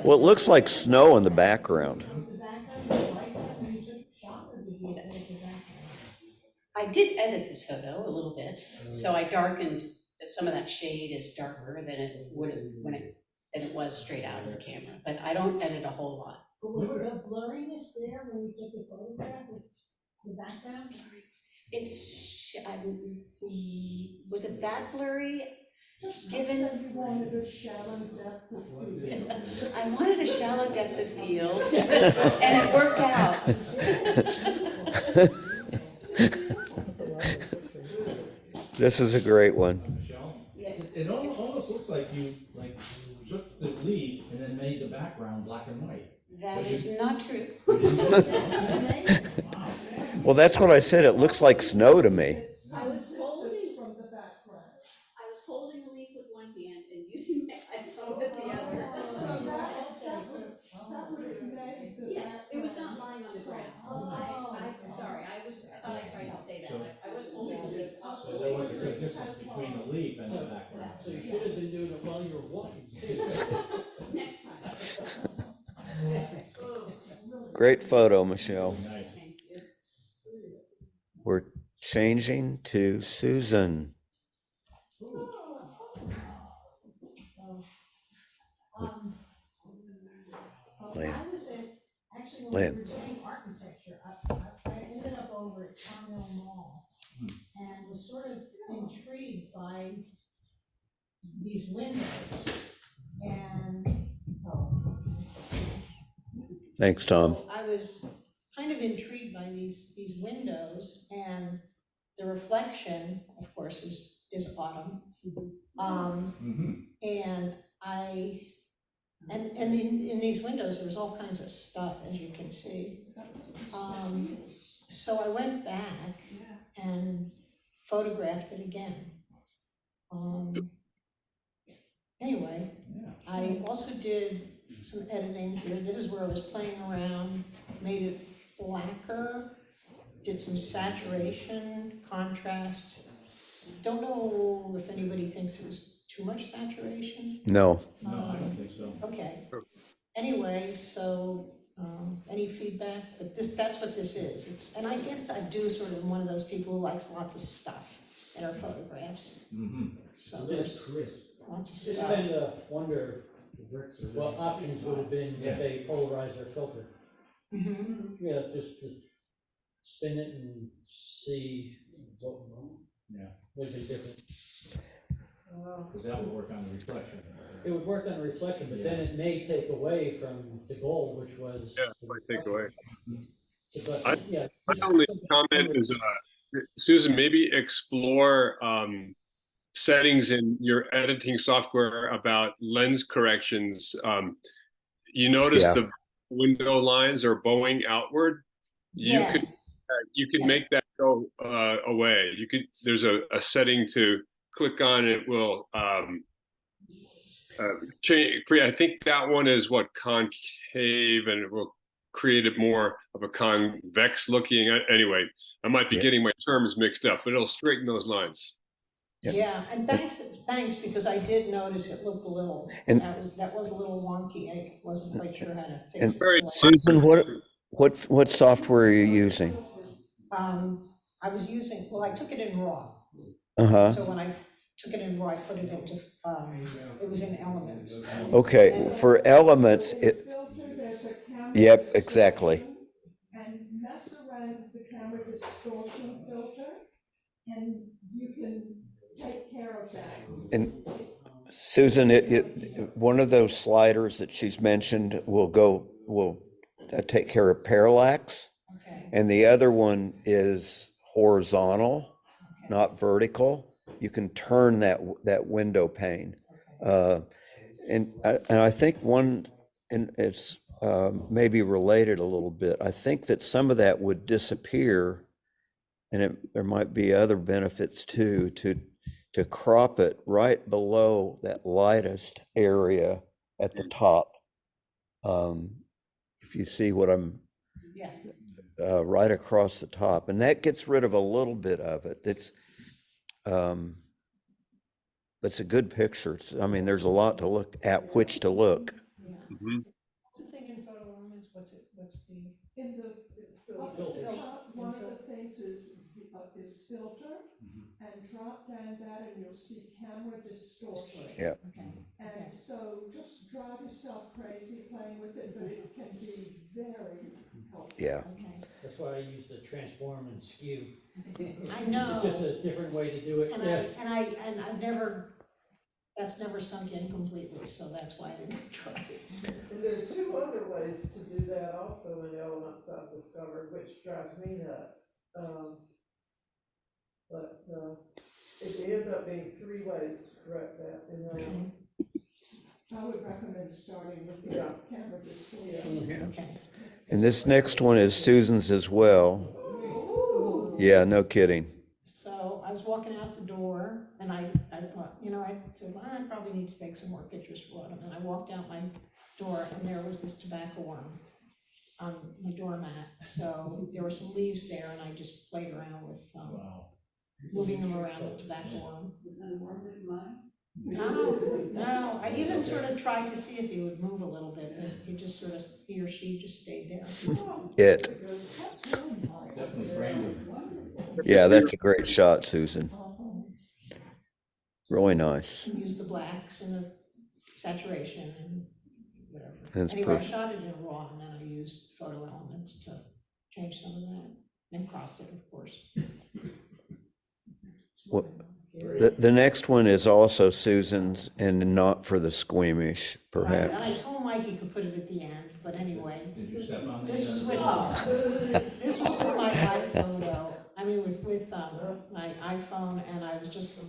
Well, it looks like snow in the background. Was the background like that when you took the shot, or did you edit the background? I did edit this photo a little bit, so I darkened, some of that shade is darker than it would have than it was straight out of the camera, but I don't edit a whole lot. But was the blurriness there when you took the photograph with the background? It's was it that blurry? Just Given- said you wanted a shallow depth of field. I wanted a shallow depth of field, and it worked out. This is a great one. Michelle? Yeah. It almost looks like you took the leaf and then made the background black and white. That is not true. You didn't do That's that? amazing. Wow. Well, that's what I said. It looks like snow to me. It's I some was holding- distance from the background. I was holding the leaf with one hand and using my iPhone with the other. So that would have made the Yes, it was not background lying on the ground. Oh. I'm sorry, I thought I tried to say that, So- I was holding the leaf up. So there was a good distance between the leaf and the background. So you should have been doing it while you were walking. Next time. Great photo, Michelle. Nice. Thank you. We're changing to Susan. Um, Lynn. I was at, actually, when Lynn. we were doing architecture, I ended up over at Carmel Mall and was sort of intrigued by these windows and, Thanks, Tom. So I was kind of intrigued by these windows and the reflection, of course, is autumn. And and in these windows, there's all kinds of stuff, as you can see. So I went back and photographed it again. Anyway, Yeah. I also did some editing here. This is where I was playing around, made it blacker, did some saturation, contrast. Don't know if anybody thinks it was too much saturation. No. No, I don't think so. Okay. Anyway, so, any feedback? But that's what this is. And I guess I do sort of one of those people who likes lots of stuff in our photographs. So there's crisp. lots of Just stuff. kind of wonder what options would have been Yeah. with a polarizer filter. Mhm. Yeah, just spin it and see what Yeah. would be different. Because that would work on the reflection. It would work on reflection, but then it may take away from the goal, which was. Yeah, might take away. So, but, I- yeah. My only comment is, Susan, maybe explore settings in your editing software about lens corrections. You notice Yeah. the window lines are bowing outward. You could Yes, make that go away. There's a setting to click on. It will change. I think that one is what, concave, and it will create it more of a convex looking. Anyway, I might be Yeah. getting my terms mixed up, but it'll straighten those lines. Yeah. Yeah, and thanks, because I did notice it looked a little, And- that was a little wonky. I wasn't quite sure how to And fix it. So Susan, what software are you using? I was using, well, I took it in RAW. Uh-huh. So when I took it in RAW, I put it into, it was in Elements. Okay, for elements, it, Filter, there's a camera Yep, exactly. distortion, and mess around with the camera distortion filter, and you can take care of that. and Susan, one of those sliders that she's mentioned will take care of parallax. Okay, And the other one is horizontal, not vertical. You can turn that window pane. And I think and it's maybe related a little bit. I think that some of that would disappear, and there might be other benefits too, to crop it right below that lightest area at the top. If you see what I'm, yeah, right across the top, and that gets rid of a little bit of it. It's a good picture. I mean, there's a lot to look at, which to look. yeah. Mhm. What's the thing in Photo Elements? What's the? In the, up at the top, one of the things is, is filter, and drop down that and you'll see camera distortion. Yeah. Okay, And so just drive yourself crazy playing with it, but it can be very helpful. Yeah. okay. That's why I use the transform and skew. I know. Just a different way to do it, And yeah. and I've never, that's never sunk in completely, so that's why I didn't try it. And there are two other ways to do that also in elements I've discovered, which drives me nuts. But it ended up being three ways to correct that in elements. I would recommend starting with the Yeah. camera distortion. Okay. And this next one is Susan's as well. Yeah, no kidding. So I was walking out the door and I thought, I said, well, I probably need to take some more pictures for Autumn. And I walked out my door and there was this tobacco worm on my doormat. So there were some leaves there and I just played around with Wow. moving them around the tobacco worm. And worm in mine? No, I even sort of tried to see if he would move a little bit, but he just sort of, he or she just stayed there. It. That's really nice. Definitely framed it. Yeah, that's a great shot, Susan. Really nice. And use the blacks and the saturation and whatever. That's Anyway, I perfect. shot it in raw and then I used photo elements to change some of that and cropped it, of course. What, the next one is also Susan's and not for the squeamish, Right, and I perhaps. told Mike he could put it at the end, but anyway, Did you step on the? this was with, this was with my iPhoto. I mean, with my iPhone, and I was just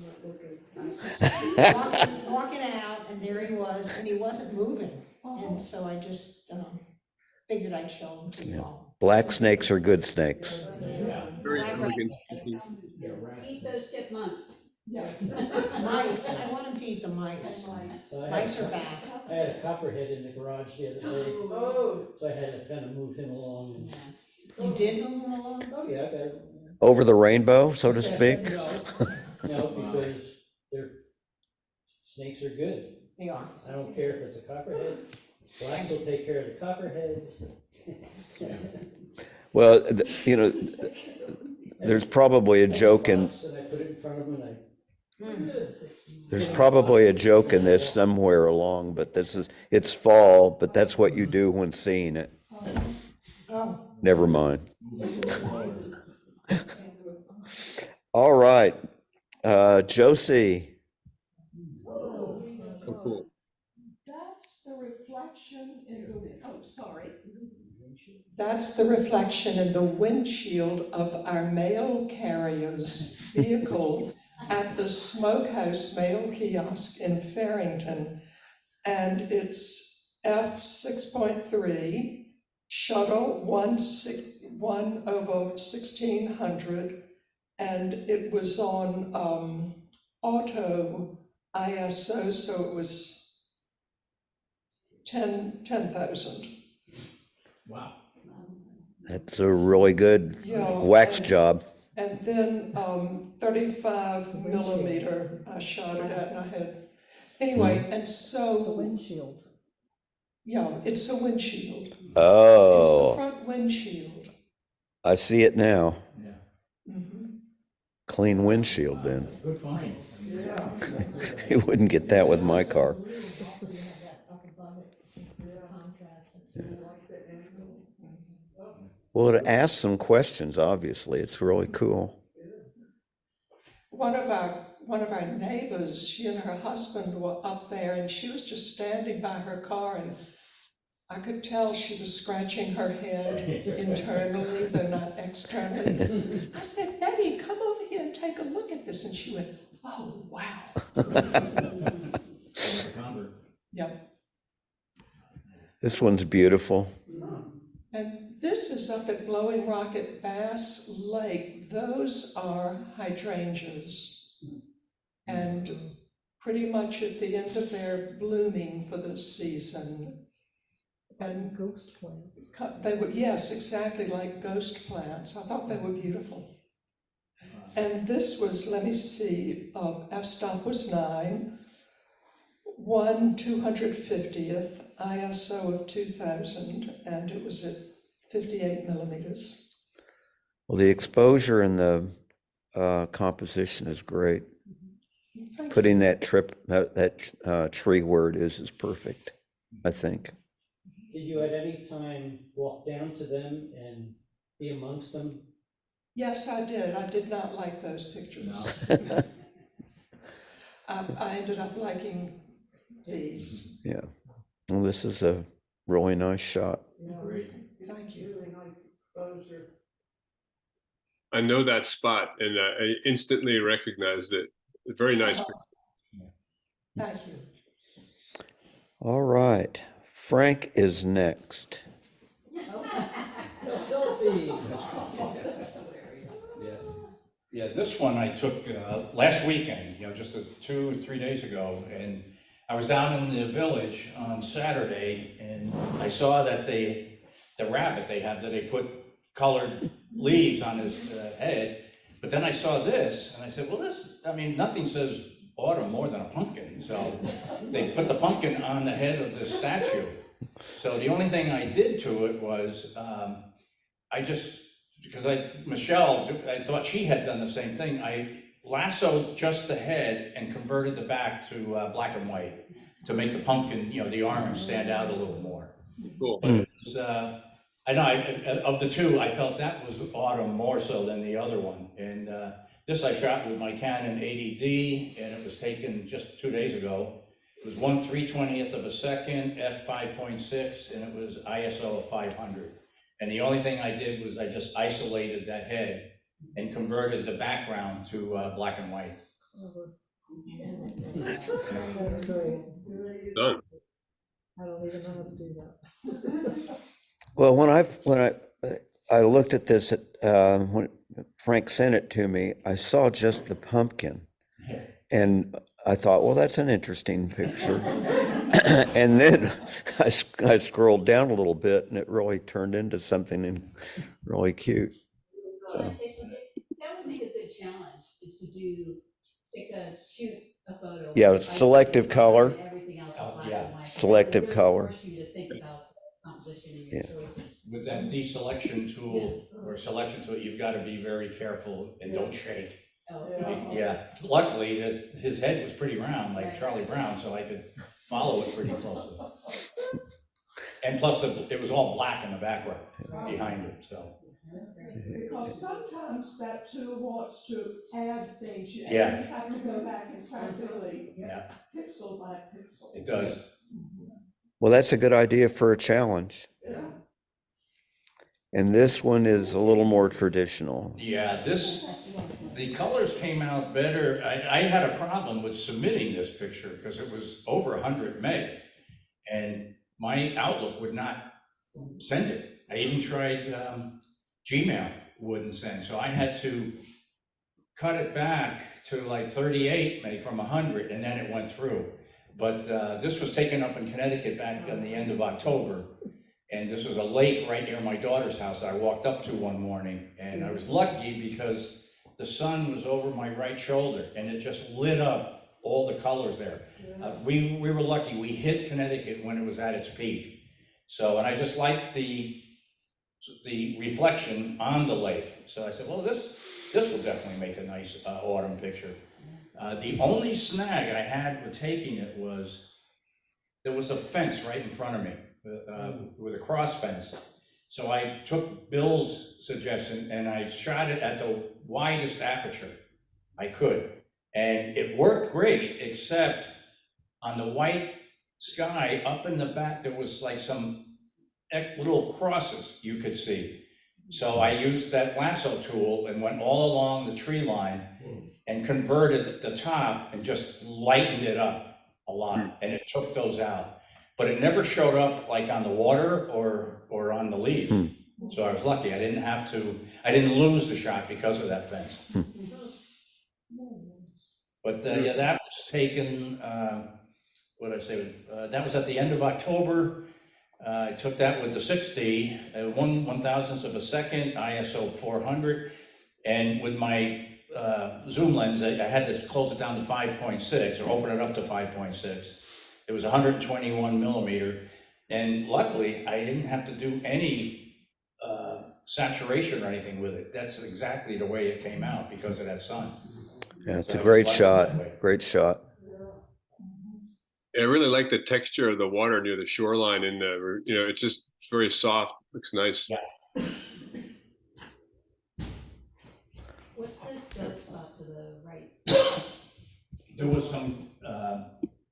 walking out, and there he was, and he wasn't moving. And so I just figured I'd show him to you all. Black snakes are good snakes. Yeah. Very Black elegant. Yeah, rats. Eat those chipmunks. Mice, I want him to eat the mice. Mice are back. I had a copperhead in the garage the other day, Oh, so I had to kind of move him along. You did move him along? Oh, yeah, I got it. Over the rainbow, so to speak. No, because snakes are good. They are. I don't care if it's a copperhead. Blacks will take care of the copperheads. Well, there's probably a joke in, And I put it in front of them and I. there's probably a joke in this somewhere along, but it's fall, but that's what you do when seeing it. Oh. Never mind. All right, Josie. Oh, cool. That's the reflection in the, oh, sorry. that's the reflection in the windshield of our mail carrier's vehicle at the Smokehouse Mail Kiosk in Farrington. And it's F6.3, shuttle 1/1600, and it was on auto ISO, so it was 10,000. Wow. That's a really good Yeah, wax and- job. And then 35 millimeter, I shot it at, and I had, anyway, and so, windshield. yeah, it's a windshield. It's the Oh, front windshield. I see it now. Yeah. Mhm. Clean windshield then. Good find. Yeah. You wouldn't get that with my car. Also, you have that up above it, contrast. It's nice. Well, it asks some questions, obviously. It's really cool. One of our neighbors, she and her husband were up there, and she was just standing by her car, and I could tell she was scratching her head internally, though not externally. I said, Betty, come over here and take a look at this, and she went, oh, wow. Yeah. This one's beautiful. And this is up at Glowing Rock at Bass Lake. Those are hydrangeas. And pretty much at the end of their blooming for the season. And Ghost plants. they were, yes, exactly like ghost plants. I thought they were beautiful. And this was, let me see, f-stop was 9, 1/250th, ISO of 2000, and it was at 58 millimeters. Well, the exposure and the composition is great. Thank Putting you. that tree where it is perfect, I think. Did you at any time walk down to them and be amongst them? Yes, I did. I did not like those pictures. I ended up liking these. Yeah. Well, this is a really nice shot. Great. Thank you. Really nice exposure. I know that spot and I instantly recognized it. Very nice. Thank you. All right. Frank is next. A selfie. Yeah, this one I took last weekend, just 2-3 days ago, and I was down in the village on Saturday, and I saw that the rabbit they have, that they put colored leaves on his head, but then I saw this, and I said, well, nothing says autumn more than a pumpkin, so they put the pumpkin on the head of the statue. So the only thing I did to it was, Michelle, I thought she had done the same thing. I lassoed just the head and converted the back to black and white to make the pumpkin, the orange stand out a little more. Cool. But it was, of the two, I felt that was autumn more so than the other one. And this I shot with my Canon 80D, and it was taken just 2 days ago. It was 1/320th of a second, f/5.6, and it was ISO of 500. And the only thing I did was I just isolated that head and converted the background to black and white. That's great. Done. I don't even know how to do that. Well, when I looked at this, when Frank sent it to me, I saw just the pumpkin. And I thought, well, that's an interesting picture. And then I scrolled down a little bit and it really turned into something really cute. Can I say something? That would make a good challenge, is to shoot a photo. Yeah, with selective isolate color. and everything else in black and white. Selective That would really color. force you to think about the composition and your choices. With that deselection tool or selection tool, you've got to be very careful and don't shake. Oh, Yeah, luckily, his head was pretty round, like Charlie Brown, so I could follow it pretty closely. And plus, it was all black in the background behind it, so. Because sometimes that tool wants to add things. You Yeah. have to go back and practically Yeah, pixel by pixel. it does. Well, that's a good idea for a challenge. Yeah. And this one is a little more traditional. Yeah, the colors came out better. I had a problem with submitting this picture because it was over 100 meg. And my Outlook would not send it. I even tried Gmail, wouldn't send. So I had to cut it back to like 38 meg from 100, and then it went through. But this was taken up in Connecticut back on the end of October. And this was a lake right near my daughter's house I walked up to one morning. And I was lucky because the sun was over my right shoulder and it just lit up all the colors there. We were lucky. We hit Connecticut when it was at its peak. So, and I just liked the reflection on the lake. So I said, well, this will definitely make a nice autumn picture. The only snag I had with taking it was there was a fence right in front of me with a cross fence. So I took Bill's suggestion and I shot it at the widest aperture I could. And it worked great, except on the white sky up in the back, there was like some little crosses you could see. So I used that lasso tool and went all along the tree line and converted the top and just lightened it up a lot, and it took those out. But it never showed up like on the water or on the leaves. So I was lucky. I didn't lose the shot because of that fence. But yeah, that was taken, what did I say? That was at the end of October. I took that with the 6D, 1/1000th of a second, ISO 400. And with my zoom lens, I had to close it down to 5.6 or open it up to 5.6. It was 121 millimeter. And luckily, I didn't have to do any saturation or anything with it. That's exactly the way it came out because of that sun. Yeah, it's So a I great just like it that shot, way. great shot. I really like the texture of the water near the shoreline, and it's just very soft. Looks nice. Yeah. What's that dark spot to the right? There was some,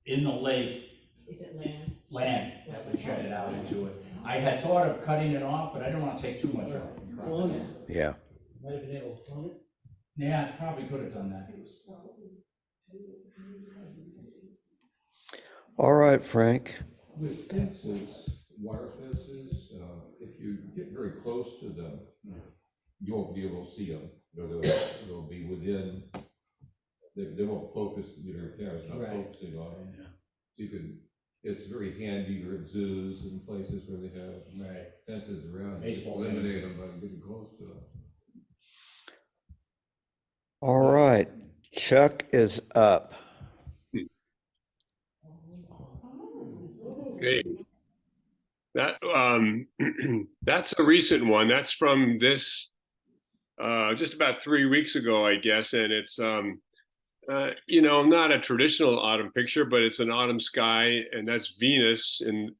in the lake, Is it land? land that would shed it out into it. I had thought of cutting it off, but I didn't want to take too much off. Clone it. Yeah. Might have been able to clone it. Yeah, I probably could have done that. All right, Frank. With fences, wire fences, if you get very close to them, you won't be able to see them. They'll be within, they won't focus, your camera's not Right. focusing on them. You can, it's very handy for zoos and places where they have Right. fences around. Baseball Just eliminate them by getting close to them. All right, Chuck is up. Okay. That that's a recent one. That's from this just about 3 weeks ago, I guess, and it's not a traditional autumn picture, but it's an autumn sky, and that's Venus, and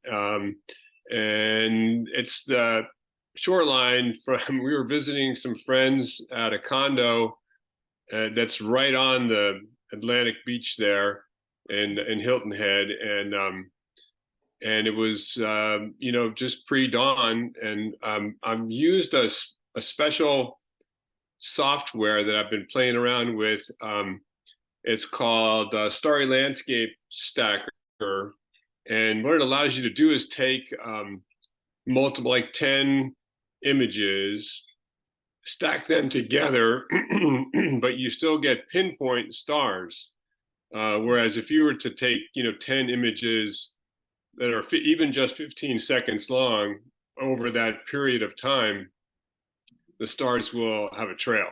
it's the shoreline from. We were visiting some friends at a condo that's right on the Atlantic beach there, in Hilton Head, and it was just pre-dawn, and I'm used a special software that I've been playing around with. It's called Starry Landscape Stacker, and what it allows you to do is take multiple, like 10 images, stack them together, but you still get pinpoint stars. Whereas if you were to take 10 images that are even just 15 seconds long, over that period of time, the stars will have a trail.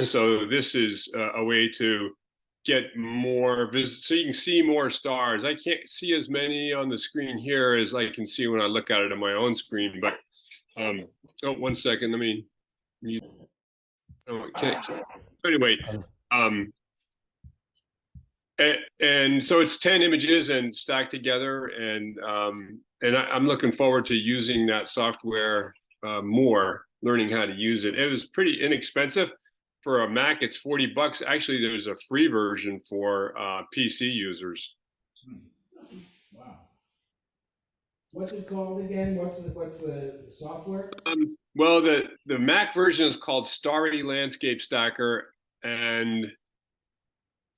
So this is a way to get more so you can see more stars. I can't see as many on the screen here as I can see when I look at it on my own screen, but 1 second, let me anyway, and so it's 10 images and stacked together, and I'm looking forward to using that software more, learning how to use it. It was pretty inexpensive. For a Mac, it's $40. Actually, there's a free version for PC users. Wow. What's it called again? What's the software? Well, the Mac version is called Starry Landscape Stacker, and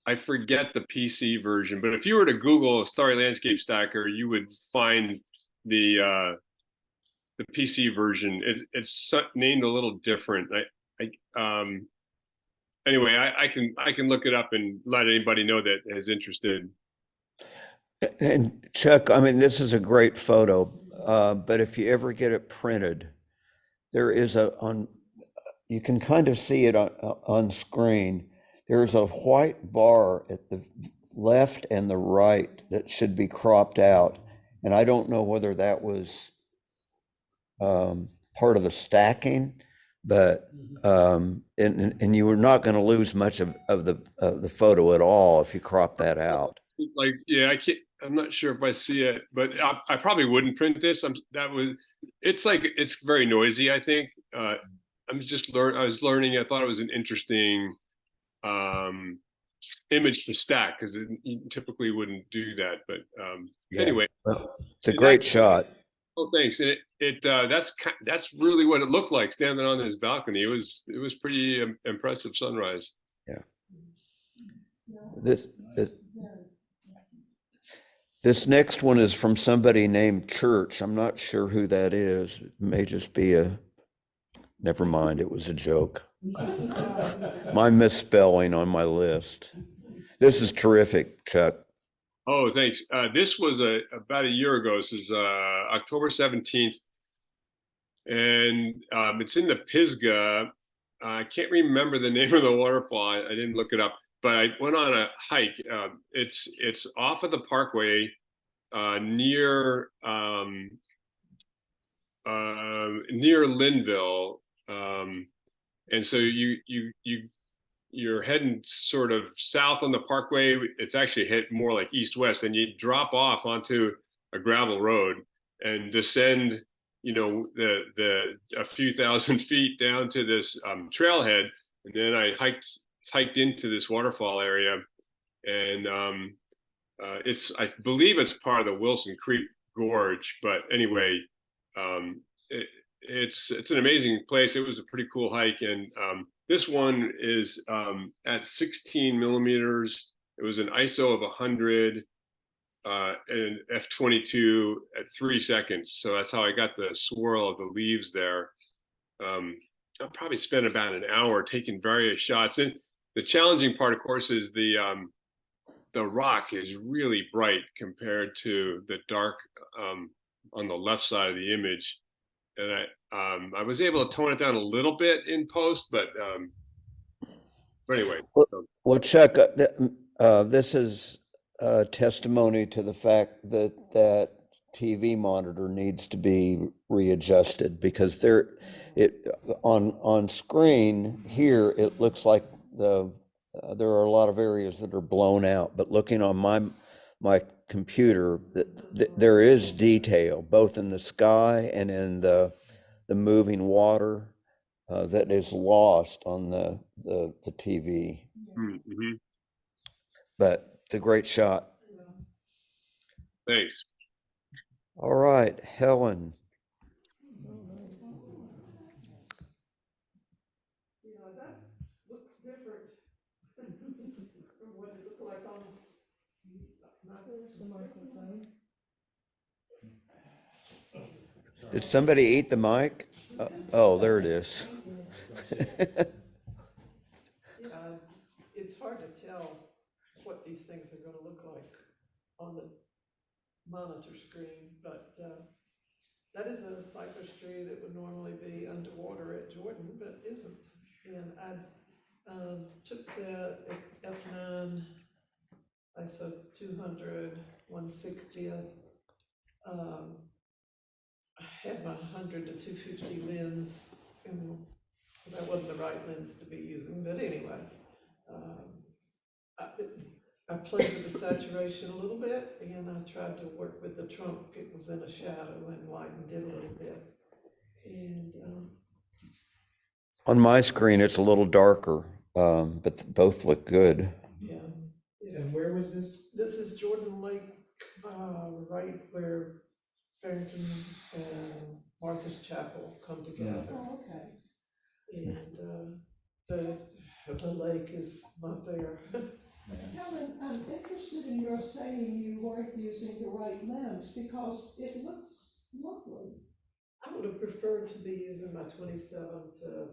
I forget the PC version, but if you were to Google Starry Landscape Stacker, you would find the PC version. It's named a little different. Anyway, I can look it up and let anybody know that is interested. And Chuck, I mean, this is a great photo, but if you ever get it printed, there is you can kind of see it on screen. There's a white bar at the left and the right that should be cropped out. And I don't know whether that was part of the stacking, but and you were not going to lose much of the photo at all if you crop that out. Like, yeah, I'm not sure if I see it, but I probably wouldn't print this. It's very noisy, I think. I was learning. I thought it was an interesting image to stack, because you typically wouldn't do that. But Yeah. anyway, Well, it's a great shot. Oh, thanks. And that's really what it looked like standing on this balcony. It was pretty impressive sunrise. Yeah. This next one is from somebody named Church. I'm not sure who that is. It may just be never mind, it was a joke. My misspelling on my list. This is terrific, Chuck. Oh, thanks. This was about a year ago. This is October 17th. And it's in the Pisgah. I can't remember the name of the waterfall. I didn't look it up, but I went on a hike. It's off of the parkway near near Linville. And so you're heading sort of south on the parkway. It's actually hit more like east-west, and you drop off onto a gravel road and descend, a few thousand feet down to this trailhead. And then I hiked into this waterfall area, and I believe it's part of the Wilson Creek Gorge. But anyway, it's an amazing place. It was a pretty cool hike, and this one is at 16 millimeters. It was an ISO of 100 and f/22 at 3 seconds. So that's how I got the swirl of the leaves there. I probably spent about an hour taking various shots. And the challenging part, of course, is the rock is really bright compared to the dark on the left side of the image. And I was able to tone it down a little bit in post, but anyway. Well, Chuck, this is testimony to the fact that that TV monitor needs to be readjusted, because on screen here, it looks like there are a lot of areas that are blown out, but looking on my computer, there is detail both in the sky and in the moving water that is lost on the TV. Mm-hmm. But it's a great shot. Thanks. All right, Helen. Yeah, that looks different from what it looked like on, There's the microphone. Did somebody eat the mic? Oh, there it is. it's hard to tell what these things are gonna look like on the monitor screen, but that is a cypress tree that would normally be underwater at Jordan, but isn't. And I took that at f9, ISO 200, 1/60th. I had my 100 to 250 lens, and that wasn't the right lens to be using, but anyway. I played with the saturation a little bit, and I tried to work with the trunk. It was in a shadow, and lightened it a little bit. And On my screen, it's a little darker, but both look good. yeah. And where was this? This is Jordan Lake, right where Farrington and Martha's Chapel come together. Oh, okay. And the lake is not there. Helen, I'm interested in your saying you weren't using the right lens, because it looks lovely. I would have preferred to be using my 27 to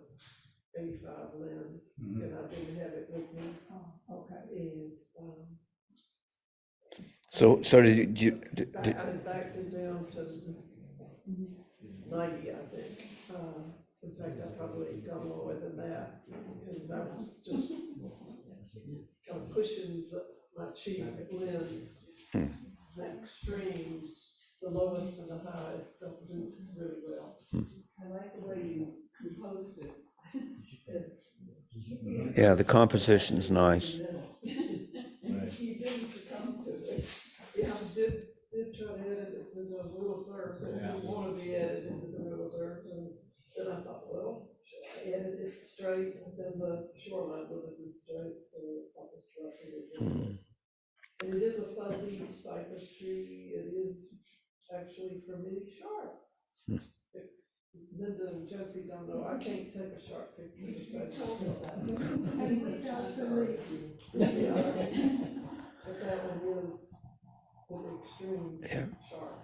85 lens, and I didn't have it with me. Oh, okay. And So did you? I backed it down to 90, I think. In fact, I probably got lower than that, and I was just kind of pushing my cheap lens. The extremes, the lowest and the highest, don't do really well. I like the way you composed it. Yeah, the composition's nice. You didn't succumb to it. Yeah, I did try to edit it to the rule of thirds, so you want to be edited to the rule of thirds, and then I thought, well, should I edit it straight, and then the shoreline would have been straight, so I was roughly it is. And it is a fuzzy cypress tree. It is actually, for me, sharp. Linda and Josie don't know, I can't take a sharp picture. And we got the lead. But that one is an extreme sharp.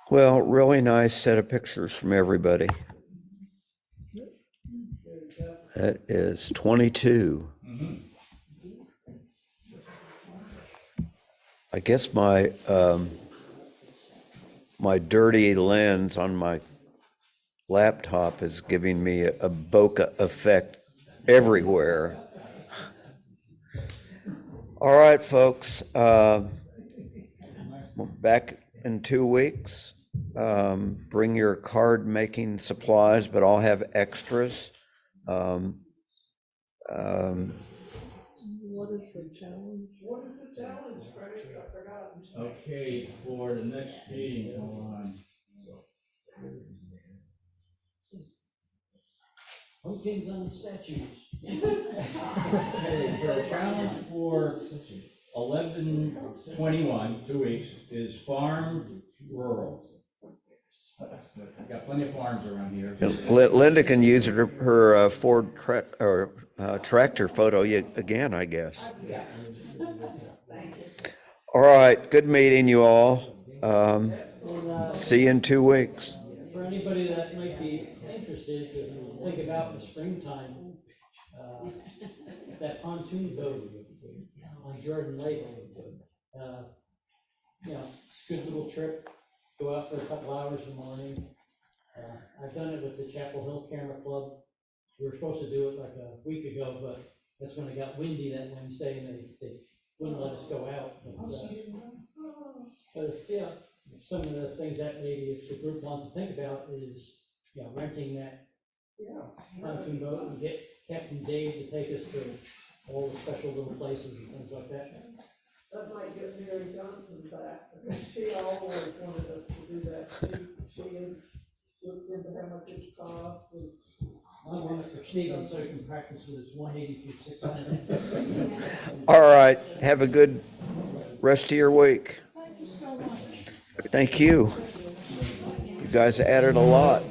Well, really nice set of pictures from everybody. That is 22. I guess my my dirty lens on my laptop is giving me a bokeh effect everywhere. All right, folks. Back in 2 weeks. Bring your card making supplies, but I'll have extras. Um, What is the challenge? What is the challenge, Frank? I forgot. Okay, for the next meeting, hold on. Pumpkins on statues. Okay, the challenge for 11/21, 2 weeks, is farm rural. I've got plenty of farms around here. Linda can use her Ford tractor photo again, I guess. All right, good meeting you all. And, See you in 2 weeks. for anybody that might be interested, to think about in the springtime, that pontoon boat on Jordan Lake. You know, it's a good little trip, go out for a couple hours in the morning. I've done it with the Chapel Hill Camera Club. We were supposed to do it like a week ago, but that's when it got windy that Wednesday and they wouldn't let us go out. But yeah, some of the things that maybe if the group wants to think about is, you know, renting that pontoon boat and get Captain Dave to take us to all the special little places and things like that. That might get Mary Johnson back, because she always wanted us to do that. She looked into how much it cost and. I want it for Stephen so he can practice with his 180 through 600. All right, have a good rest of your week. Thank you so much. Thank you. You guys added a lot.